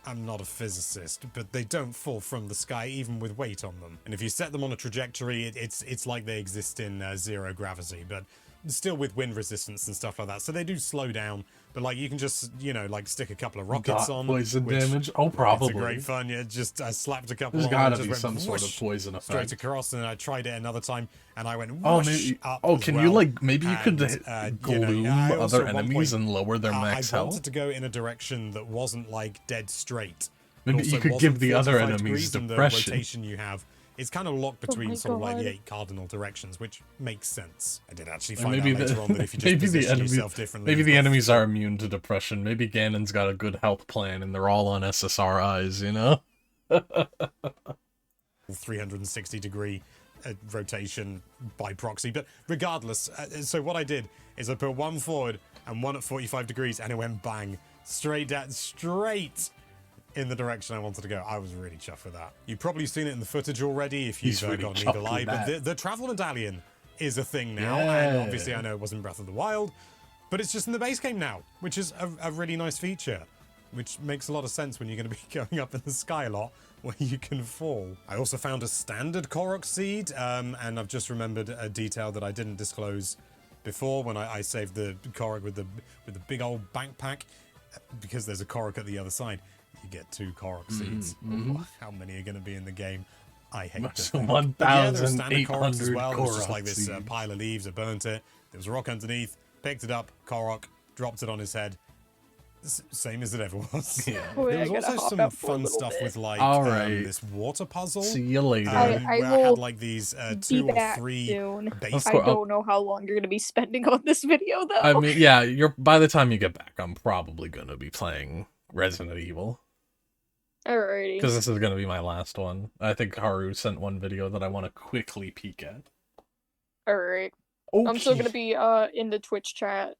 I'm not a physicist, but they don't fall from the sky even with weight on them. And if you set them on a trajectory, it's like they exist in zero gravity, but still with wind resistance and stuff like that. So they do slow down, but like you can just, you know, like stick a couple of rockets Got on. poison which damage? Oh, probably. It's a great fun. Yeah, just slapped a couple There's on gotta and just be went some sort of whoosh poison straight effect. across, and I tried it another time, and I went Oh, whoosh maybe. up Oh, as can well. you like maybe you could And, gloom I also other at one enemies point, and lower their max I health? wanted to go in a direction that wasn't like dead straight. but Maybe also you could wasn't give the other 45 enemies degrees, and depression. the rotation you have, it's kind of locked between my sort of like the God. 8 cardinal directions, which makes sense. I did actually Like, find maybe out later on that if you just maybe the position enemy, yourself differently, maybe you've the got enemies are immune to depression. Maybe Ganon's got a good health plan and they're all on SSRIs, you know? 360 degree rotation by proxy. But regardless, so what I did is I put one forward and one at 45 degrees, and it went bang straight in the direction I wanted to go. I was really chuffed with that. You've probably seen it in the footage already if you've He's really got an chuffed eagle with eye, but that. the travel medallion is a thing now, Yeah. and obviously I know it wasn't Breath of the Wild, but it's just in the base game now, which is a really nice feature, which makes a lot of sense when you're going to be going up in the sky a lot where you can fall. I also found a standard Korok seed, and I've just remembered a detail that I didn't disclose before when I saved the Korok with the big old backpack, because there's a Korok at the other side. You get 2 Korok seeds. Oh, how many are going to be in the game? I hate That's to think. But yeah, there are standard Koroks as 1,800 well. It was just Korok like this seeds. pile of leaves. I burnt it. There was a rock underneath. Picked it up. Korok. Dropped it on his head. Same as it ever was. Yeah. Wait, There I was gotta also hop some out for a fun little stuff bit. with like All right. this water puzzle. See you later. I where I will had like these Be 2 or back 3 soon. base. I don't know how long you're gonna be spending on this video though. I mean, yeah, you're by the time you get back, I'm probably gonna be playing Resident Evil. Alrighty. Because this is gonna be my last one. I think Haru sent one video that I want to quickly peek at. Alright. Okay. I'm still gonna be in the Twitch chat,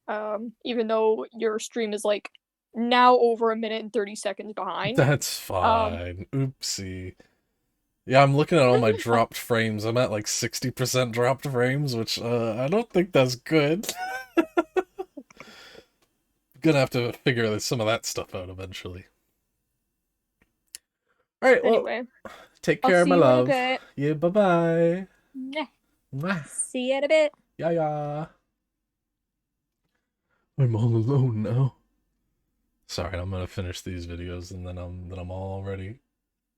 even though your stream is like now over 1 minute and 30 seconds behind. That's fine. Oopsie. Yeah, I'm looking at all my dropped frames. I'm at like 60% dropped frames, which I don't think that's good. Gonna have to figure some of that stuff out eventually. Alright, well, Anyway, take I'll care, see my you in a love. bit. Yeah, bye-bye. Mwah. Mwah. See you in a bit. Yeah, yeah. I'm all alone now. Sorry, I'm gonna finish these videos and then I'm all ready.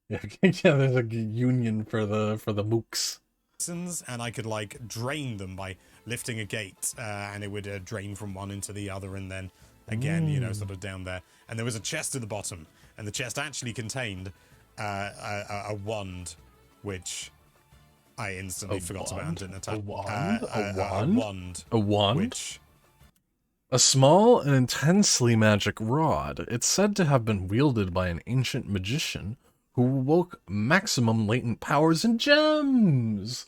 Yeah, yeah. There's a union for the mooks. And I could like drain them by lifting a gate, and it would drain from one into the other, and then again, you know, sort of down there. And there was a chest at the bottom, and the chest actually contained a wand, which I instantly forgot about and didn't attack. A wand? A wand? A wand. A wand? Which A small and intensely magic rod. It's said to have been wielded by an ancient magician who awoke maximum latent powers and gems.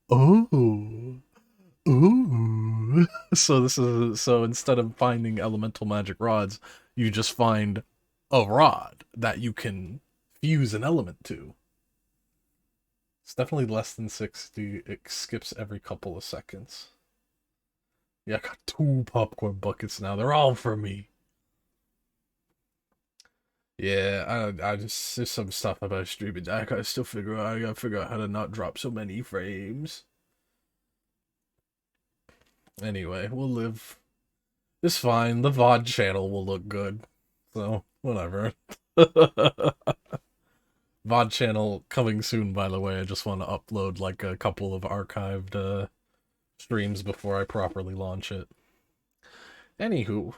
Oh. Ooh. So instead of finding elemental magic rods, you just find a rod that you can fuse an element to. It's definitely less than 60. It skips every couple of seconds. Yeah, I got 2 popcorn buckets now. They're all for me. Yeah, I just, there's some stuff about streaming. I gotta figure out how to not drop so many frames. Anyway, we'll live. It's fine. The VOD channel will look good. So, whatever. VOD channel coming soon, by the way. I just want to upload like a couple of archived streams before I properly launch it. Anywho.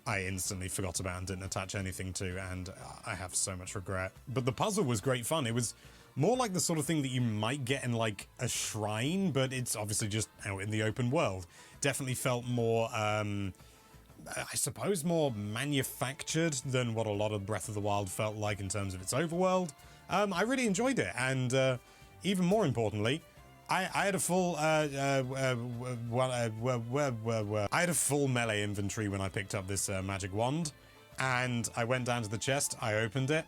I instantly forgot about and didn't attach anything to, and I have so much regret. But the puzzle was great fun. It was more like the sort of thing that you might get in like a shrine, but it's obviously just out in the open world. Definitely felt more, I suppose, more manufactured than what a lot of Breath of the Wild felt like in terms of its overworld. I really enjoyed it, and even more importantly, I had a full I had a full melee inventory when I picked up this magic wand, and I went down to the chest, I opened it,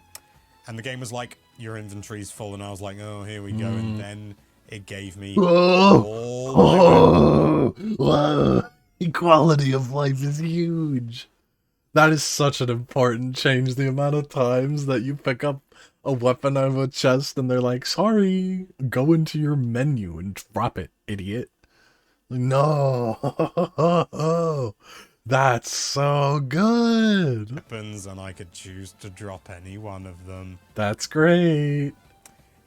and the game was like, your inventory's full, and I was like, oh, here we go, and then it gave me all my weapons. Whoa. Equality of life is huge. That is such an important change. The amount of times that you pick up a weapon out of a chest and they're like, sorry, go into your menu and drop it, idiot. No. That's so good. Weapons, and I could choose to drop any one of them. That's great.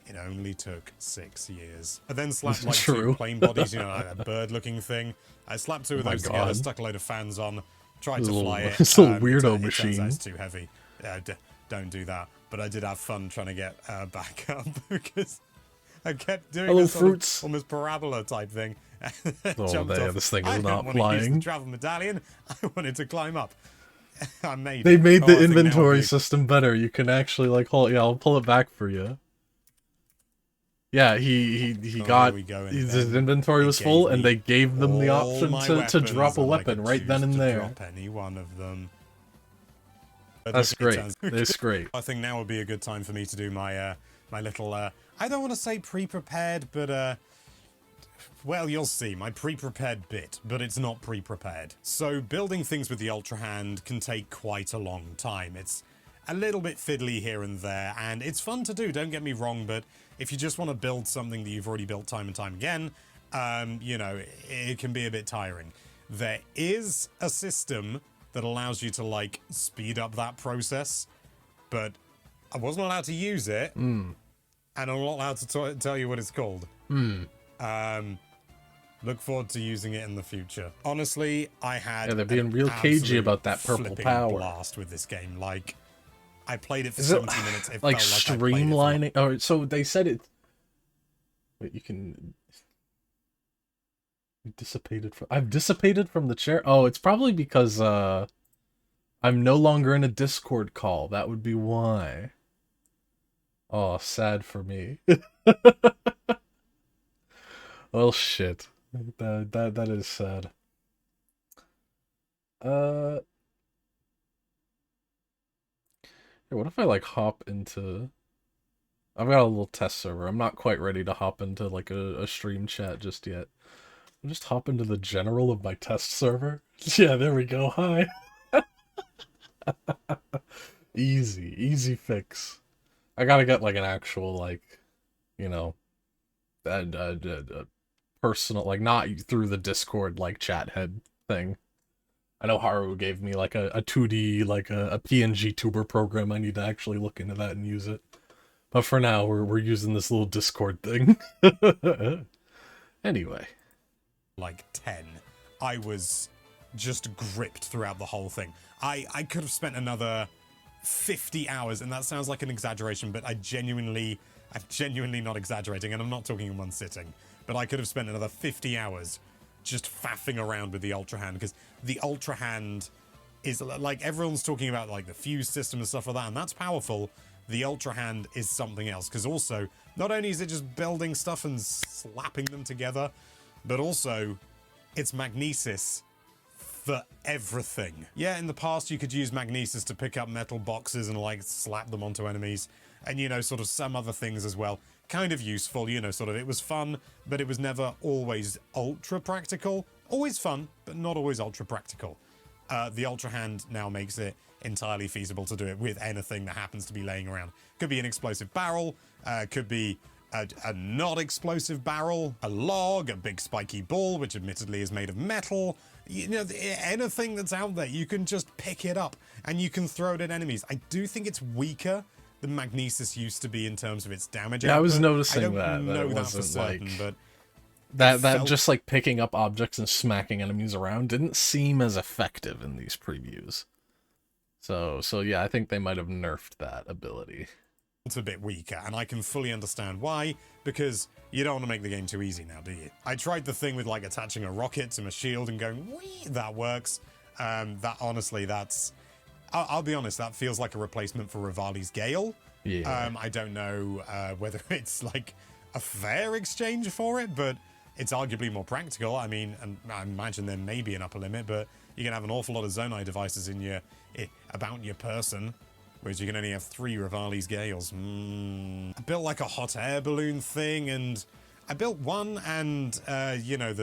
It only took 6 years. I then slapped like True. 2 plane bodies, you know, like that bird-looking thing. I slapped 2 of those together, God. stuck a load of fans on, tried to Little- fly it. this little weirdo it turns out machine. it's too heavy. Don't do that. But I did have fun trying to get back up because I kept doing Hello, this sort of fruits. almost parabola type thing. Oh, Jumped yeah, off. this thing I is didn't not want to use flying. the travel medallion. I wanted to climb up. I made They it. made Oh, the I think now inventory would be- system better. You can actually like hold. Yeah, I'll pull it back for you. Yeah, he Oh, got here we go, and his then inventory it was gave full, and me they gave them the all option my to weapons, drop a and I weapon could right then choose and to there. Drop any one of them. That's It great. turns- That's great. I think now would be a good time for me to do my my little I don't want to say pre-prepared, but well, you'll see, my pre-prepared bit, but it's not pre-prepared. So building things with the Ultra Hand can take quite a long time. It's a little bit fiddly here and there, and it's fun to do, don't get me wrong, but if you just want to build something that you've already built time and time again, you know, it can be a bit tiring. There is a system that allows you to, like, speed up that process, but I wasn't allowed to use it, and I'm not allowed to tell you what it's called. Look forward to using it in the future. Honestly, I had Yeah, they're being an real cagey absolute about that purple flipping power. blast with this game. Like, I played it for Is it 70 minutes. It like felt like I played it for streamlining? Oh, so they said it. Wait, you can. You dissipated from. I've dissipated from the chair. Oh, it's probably because I'm no longer in a Discord call. That would be why. Oh, sad for me. Well, shit. That is sad. Hey, what if I like hop into? I've got a little test server. I'm not quite ready to hop into like a stream chat just yet. I'll just hop into the general of my test server. Yeah, there we go. Hi. Easy fix. I gotta get like an actual like, you know, personal, like not through the Discord like chat head thing. I know Haru gave me like a 2D, like a PNG tuber program. I need to actually look into that and use it. But for now, we're using this little Discord thing. Anyway. like 10. I was just gripped throughout the whole thing. I could have spent another 50 hours, and that sounds like an exaggeration, but I'm genuinely not exaggerating, and I'm not talking in one sitting, but I could have spent another 50 hours just faffing around with the Ultra Hand, because the Ultra Hand is, like, everyone's talking about, like, the fuse system and stuff like that, and that's powerful. The Ultra Hand is something else, because also, not only is it just building stuff and slapping them together, but also, it's magnesis for everything. Yeah, in the past you could use magnesis to pick up metal boxes and like slap them onto enemies, and you know, sort of some other things as well. Kind of useful, you know, sort of, it was fun, but it was never always ultra practical. Always fun, but not always ultra practical. The Ultra Hand now makes it entirely feasible to do it with anything that happens to be laying around. Could be an explosive barrel, could be a not explosive barrel, a log, a big spiky ball, which admittedly is made of metal. You know, anything that's out there, you can just pick it up and you can throw it at enemies. I do think it's weaker than magnesis used to be in terms of its damage. Yeah, I was output. noticing I don't that know it that for wasn't certain, like but that felt- just like picking up objects and smacking enemies around didn't seem as effective in these previews. So yeah, I think they might have nerfed that ability. it's a bit weaker, and I can fully understand why, because you don't want to make the game too easy now, do you? I tried the thing with like attaching a rocket to my shield and going, wee, that works. That honestly, I'll be honest, that feels like a replacement for Rivali's Gale. Yeah. I don't know whether it's like a fair exchange for it, but it's arguably more practical. I mean, and I imagine there may be an upper limit, but you can have an awful lot of Zonai devices in about your person, whereas you can only have 3 Rivali's Gales. I built like a hot air balloon thing, and I built one, and you know,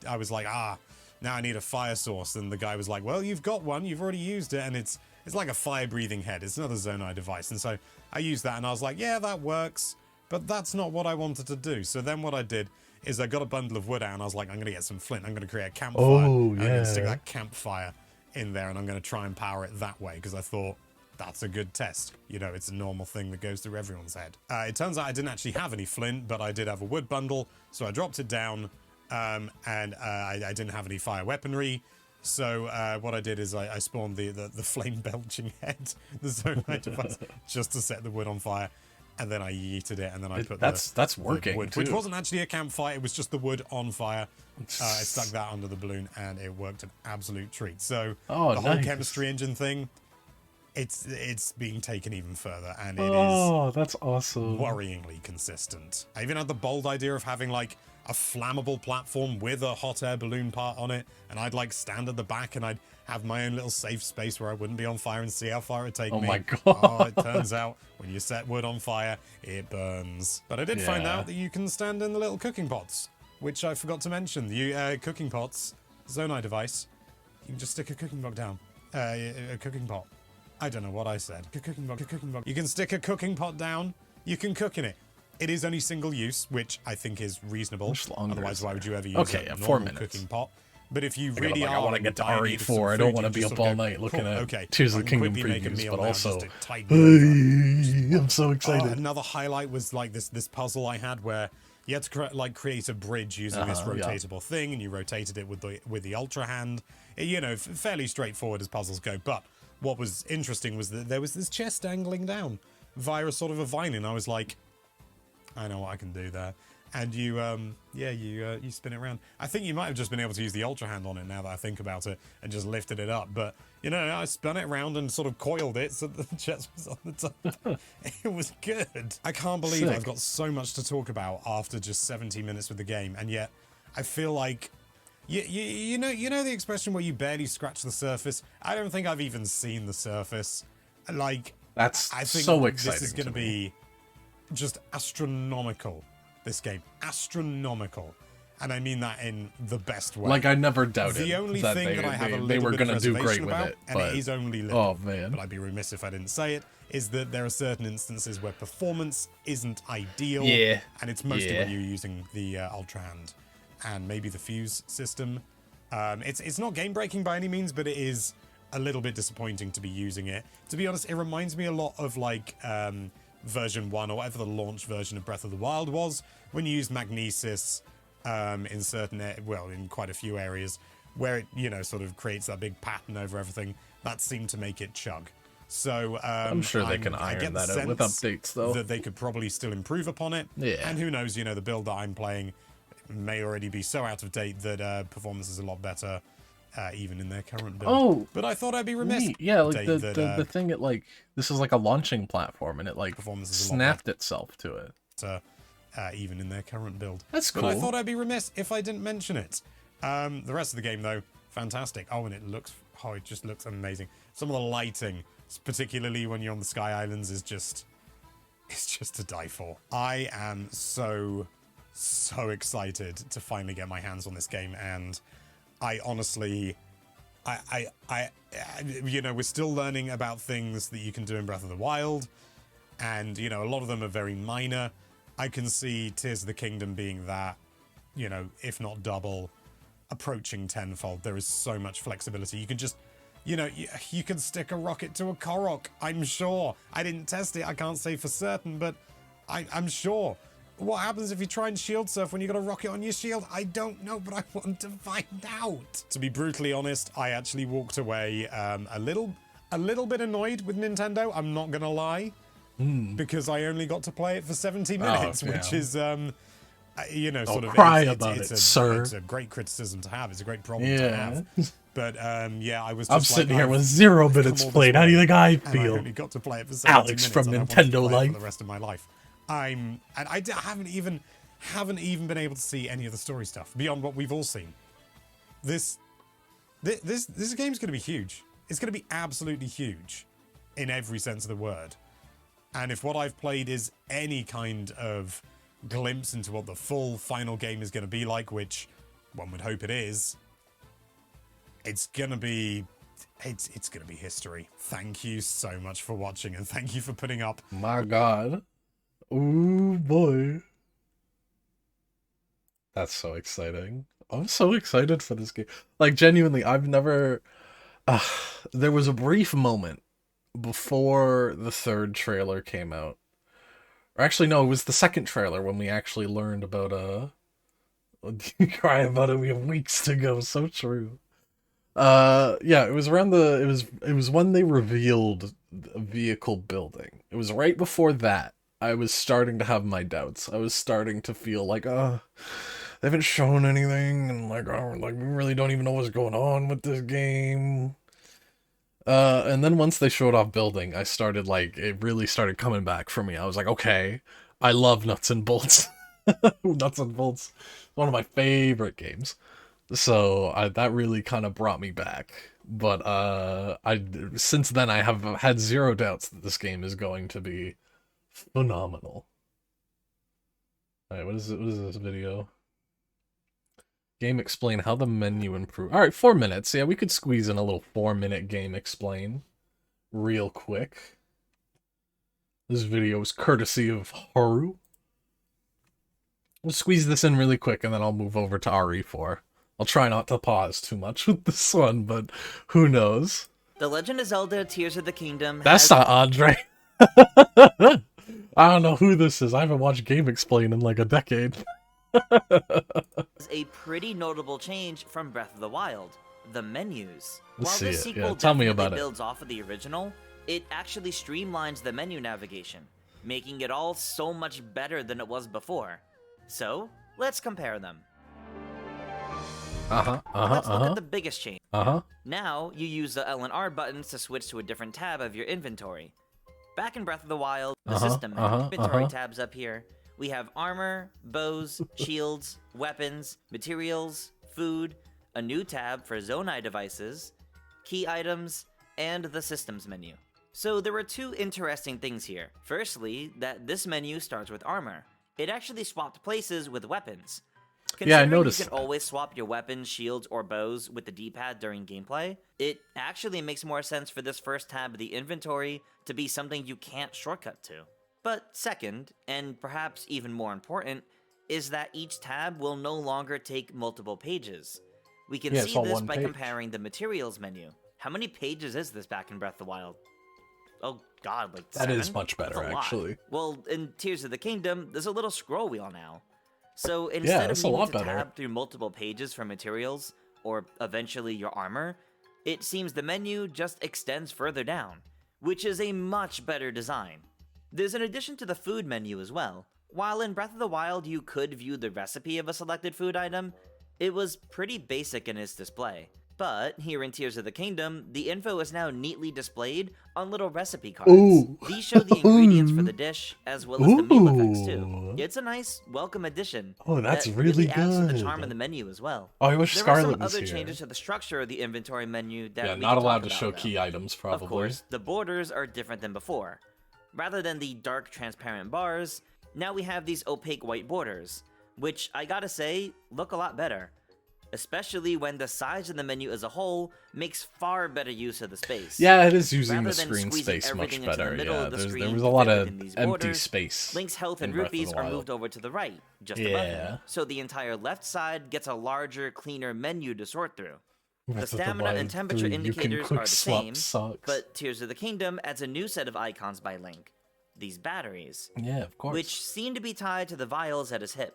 I was like, now I need a fire source, and the guy was like, well, you've got one, you've already used it, and it's like a fire breathing head. It's another Zonai device, and so I used that, and I was like, yeah, that works, but that's not what I wanted to do. So then what I did is I got a bundle of wood out, and I was like, I'm going to get some flint. I'm going to create a campfire. Oh, I'm yeah. going to stick that campfire in there, and I'm going to try and power it that way, because I thought that's a good test. You know, it's a normal thing that goes through everyone's head. It turns out I didn't actually have any flint, but I did have a wood bundle, so I dropped it down, and I didn't have any fire weaponry. So what I did is I spawned the flame belching head, the Zonai device, just to set the wood on fire. And then I yeeted it, and then I put that's working the wood, too. which wasn't actually a campfire. It was just the wood on fire. I stuck that under the balloon, and it worked an absolute treat. So the whole nice. chemistry engine thing, it's being taken even further, and it is that's awesome. worryingly consistent. I even had the bold idea of having like a flammable platform with a hot air balloon part on it, and I'd like stand at the back, and I'd have my own little safe space where I wouldn't be on fire and see how far it'd take me. Oh my god. Oh, it turns out when you set wood on fire, it burns. But I did find Yeah. out that you can stand in the little cooking pots, which I forgot to mention. The cooking pots, Zonai device, you can just stick a cooking pot down. A cooking pot. I don't know what I said. A cooking pot. You can stick a cooking pot down. You can cook in it. It is only single use, which I think is reasonable. Much longer Otherwise, is why would you ever use Okay, a 4 normal minutes. cooking pot? But if you I really I are, want to get to in need of some RE4. I food, don't want you to be just up sort all of go, night looking cool, at okay, Tears I of the can Kingdom quickly make a previews, meal but now also, just to tide me over. I'm so excited. Another highlight was like this puzzle I had where you had to create a bridge using this Yeah. rotatable thing, and you rotated it with the ultra hand. You know, fairly straightforward as puzzles go. But what was interesting was that there was this chest dangling down via a sort of a vine, and I was like, I know what I can do there. And you spin it around. I think you might have just been able to use the ultra hand on it now that I think about it, and just lifted it up. But you know, I spun it around and sort of coiled it so that the chest was on the top. It was good. I can't believe Sick. I've got so much to talk about after just 17 minutes with the game, and yet I feel like you know the expression where you barely scratch the surface. I don't think I've even seen the surface. Like That's I think so exciting. this is going to be just astronomical. This game, astronomical, and I mean that in the best way. Like I never doubted The only that thing they, that I have they, a they little were bit of gonna do great reservation with about, it. and But it is only little, oh man, but I'd be remiss if I didn't say it, is that there are certain instances where performance isn't ideal, Yeah. and it's mostly Yeah. when you're using the Ultra Hand and maybe the fuse system. It's not game breaking by any means, but it is a little bit disappointing to be using it. To be honest, it reminds me a lot of like version 1 or whatever the launch version of Breath of the Wild was, when you used magnesis in certain, in quite a few areas, where it, you know, sort of creates that big pattern over everything. That seemed to make it chug. So I'm sure they can I get iron the that out with sense updates though. that they could probably still improve upon it. Yeah. And who knows, you know, the build that I'm playing may already be so out of date that performance is a lot better, even in their current build. Oh, but I thought I'd be remiss. neat. Yeah, like to the, say the thing it like this is like a launching platform and it like Performance is a lot snapped itself to it. even in their current build. That's But I cool. thought I'd be remiss if I didn't mention it. The rest of the game, though, fantastic. Oh, and it just looks amazing. Some of the lighting, particularly when you're on the Sky Islands, it's just to die for. I am so excited to finally get my hands on this game, and I honestly, you know, we're still learning about things that you can do in Breath of the Wild, and, you know, a lot of them are very minor. I can see Tears of the Kingdom being that, you know, if not double, approaching tenfold. There is so much flexibility. You can just, you know, you can stick a rocket to a Korok, I'm sure. I didn't test it, I can't say for certain, but I'm sure. What happens if you try and shield surf when you got a rocket on your shield? I don't know, but I want to find out. To be brutally honest, I actually walked away a little bit annoyed with Nintendo, I'm not gonna lie, because I only got to play it for 70 minutes, yeah. which is, you know, sort of... cry about it, it's sir. It's a great criticism to have. It's a great problem to Yeah. have. But, yeah, I was just I'm like, sitting here I've with 0 minutes come all this played. How do you way, think I and I feel? only got to play it for 70 Alex minutes, from and I wanted to Nintendo play it Life. for the rest of my life. and haven't even been able to see any of the story stuff beyond what we've all seen. This game's going to be huge. It's going to be absolutely huge in every sense of the word. And if what I've played is any kind of glimpse into what the full final game is going to be like, which one would hope it is, it's going to be history. Thank you so much for watching, and thank you for putting up. My God. Oh boy. That's so exciting. I'm so excited for this game. Like, genuinely, I've never... there was a brief moment before the third trailer came out. Or actually, no, it was the second trailer when we actually learned about, you cry about it, we have weeks to go, so true. Yeah, it was around it was when they revealed the vehicle building. It was right before that. I was starting to have my doubts. I was starting to feel like, they haven't shown anything, and like we really don't even know what's going on with this game. And then once they showed off building, I started it really started coming back for me. I was like, okay, I love Nuts and Bolts. Nuts and Bolts, one of my favorite games. So that really kind of brought me back. But since then I have had zero doubts that this game is going to be phenomenal. Alright, what is this video? Game explain how the menu improved. Alright, 4 minutes. Yeah, we could squeeze in a little 4-minute game explain real quick. This video is courtesy of Haru. We'll squeeze this in really quick and then I'll move over to RE4. I'll try not to pause too much with this one, but who knows? The Legend of Zelda Tears of the Kingdom That's not Andre. I don't know who this is. I haven't watched Game Explain in like a decade. a pretty notable change from Breath of the Wild, the menus. Let's While see this it. sequel Yeah, tell me definitely about it. builds off of the original, it actually streamlines the menu navigation, making it all so much better than it was before. So, let's compare them. Let's look at the biggest change. Now, you use the L and R buttons to switch to a different tab of your inventory. Back in Breath of the Wild, the system inventory tabs up here. We have armor, bows, shields, weapons, materials, food, a new tab for Zonai devices, key items, and the systems menu. So there are two interesting things here. Firstly, that this menu starts with armor. It actually swapped places with weapons. Yeah, I Considering noticed you can always swap your weapons, shields, or bows with the D-pad during gameplay, it actually makes more sense for this first tab of the inventory to be something you can't shortcut to. But second, and perhaps even more important, is that each tab will no longer take multiple pages. We can see this by comparing the materials menu. How many pages is this back in Breath of the Wild? Oh god, like 7? That is much better, actually. Well, in Tears of the Kingdom, there's a little scroll wheel now. So instead of needing to tab through multiple pages for materials, or eventually your armor, it seems the menu just extends further down, which is a much better design. There's an addition to the food menu as well. While in Breath of the Wild you could view the recipe of a selected food item, it was pretty basic in its display. But here in Tears of the Kingdom, the info is now neatly displayed on little recipe cards. Ooh. These show the ingredients for the dish, as well as the meal effects too. It's a nice, welcome addition. Oh, that's that really adds good. to the charm of the menu as well. Oh, I wish There are Scarlet some was other here. changes to the structure of the inventory menu that Yeah, we not can allowed talk to about, show though. key items, probably. Of course, the borders are different than before. Rather than the dark, transparent bars, now we have these opaque white borders, which I gotta say, look a lot better. Especially when the size of the menu as a whole makes far better use of the space. Yeah, it is using Rather the than screen squeezing space everything much into the better. middle Yeah, of the there screen was a to lot fit of within these empty borders, space. Link's health and in Breath of rupees the are Wild. moved over to the right, just above him, so the entire left side gets a larger, cleaner menu to sort through. The Breath of the stamina and Wild temperature 3, you can indicators quick are the swap same, socks. but Tears of the Kingdom adds a new set of icons by Link, these batteries, Yeah, of course. which seem to be tied to the vials at his hip.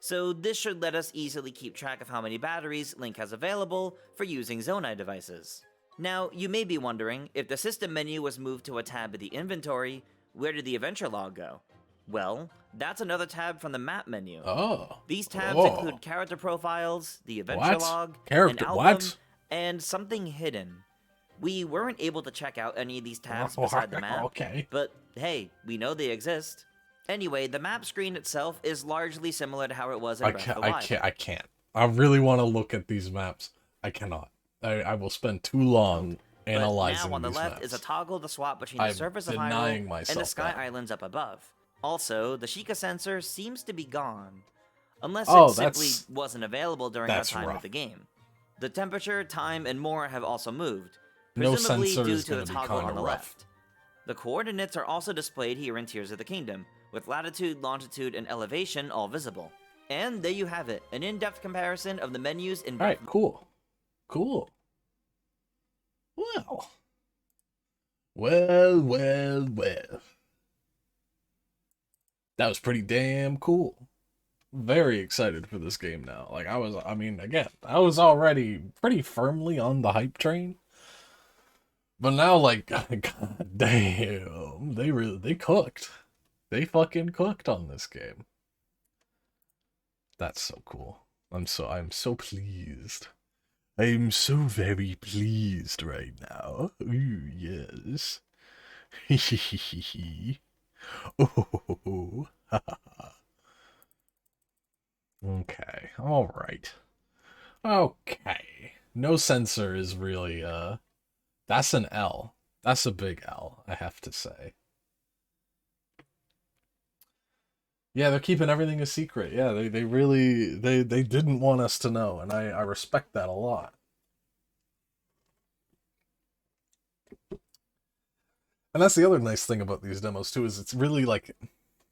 So this should let us easily keep track of how many batteries Link has available for using Zonai devices. Now, you may be wondering, if the system menu was moved to a tab of the inventory, where did the adventure log go? Well, that's another tab from the map menu. Oh. These tabs Oh. include character profiles, the adventure What? log, Character- an album, what? and something hidden. We weren't able to check out any of these tabs beside the map, Okay. but hey, we know they exist. Anyway, the map screen itself is largely similar to how it was in Breath of the Wild. I can't. I really want to look at these maps. I cannot. I will spend too long analyzing But now on the left maps. is a toggle to swap between the surface of Hyrule and the sky islands up above. Also, the Sheikah sensor seems to be gone. Unless it simply wasn't available during our time with the game. The temperature, time, and more have also moved, presumably due to the toggle on the left. The coordinates are also displayed here in Tears of the Kingdom, with latitude, longitude, and elevation all visible. And there you have it, an in-depth comparison of the menus in Alright, cool. Cool. Well. Well. That was pretty damn cool. Very excited for this game now. Like, I was already pretty firmly on the hype train. But now, like, god damn, they cooked. They fucking cooked on this game. That's so cool. I'm so pleased. I'm so very pleased right now. Ooh, yes. Oh, okay, alright. Okay. No sensor is really, that's an L. That's a big L, I have to say. Yeah, they're keeping everything a secret. Yeah, they really, they didn't want us to know, and I respect that a lot. And that's the other nice thing about these demos, too, is it's really, like,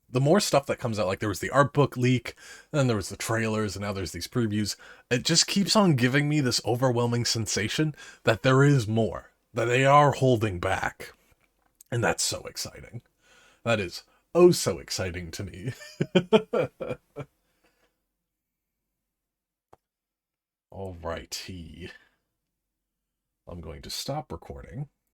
the more stuff that comes out, like there was the art book leak, and then there was the trailers, and now there's these previews, it just keeps on giving me this overwhelming sensation that there is more, that they are holding back. And that's so exciting. That is oh so exciting to me. Alrighty. I'm going to stop recording.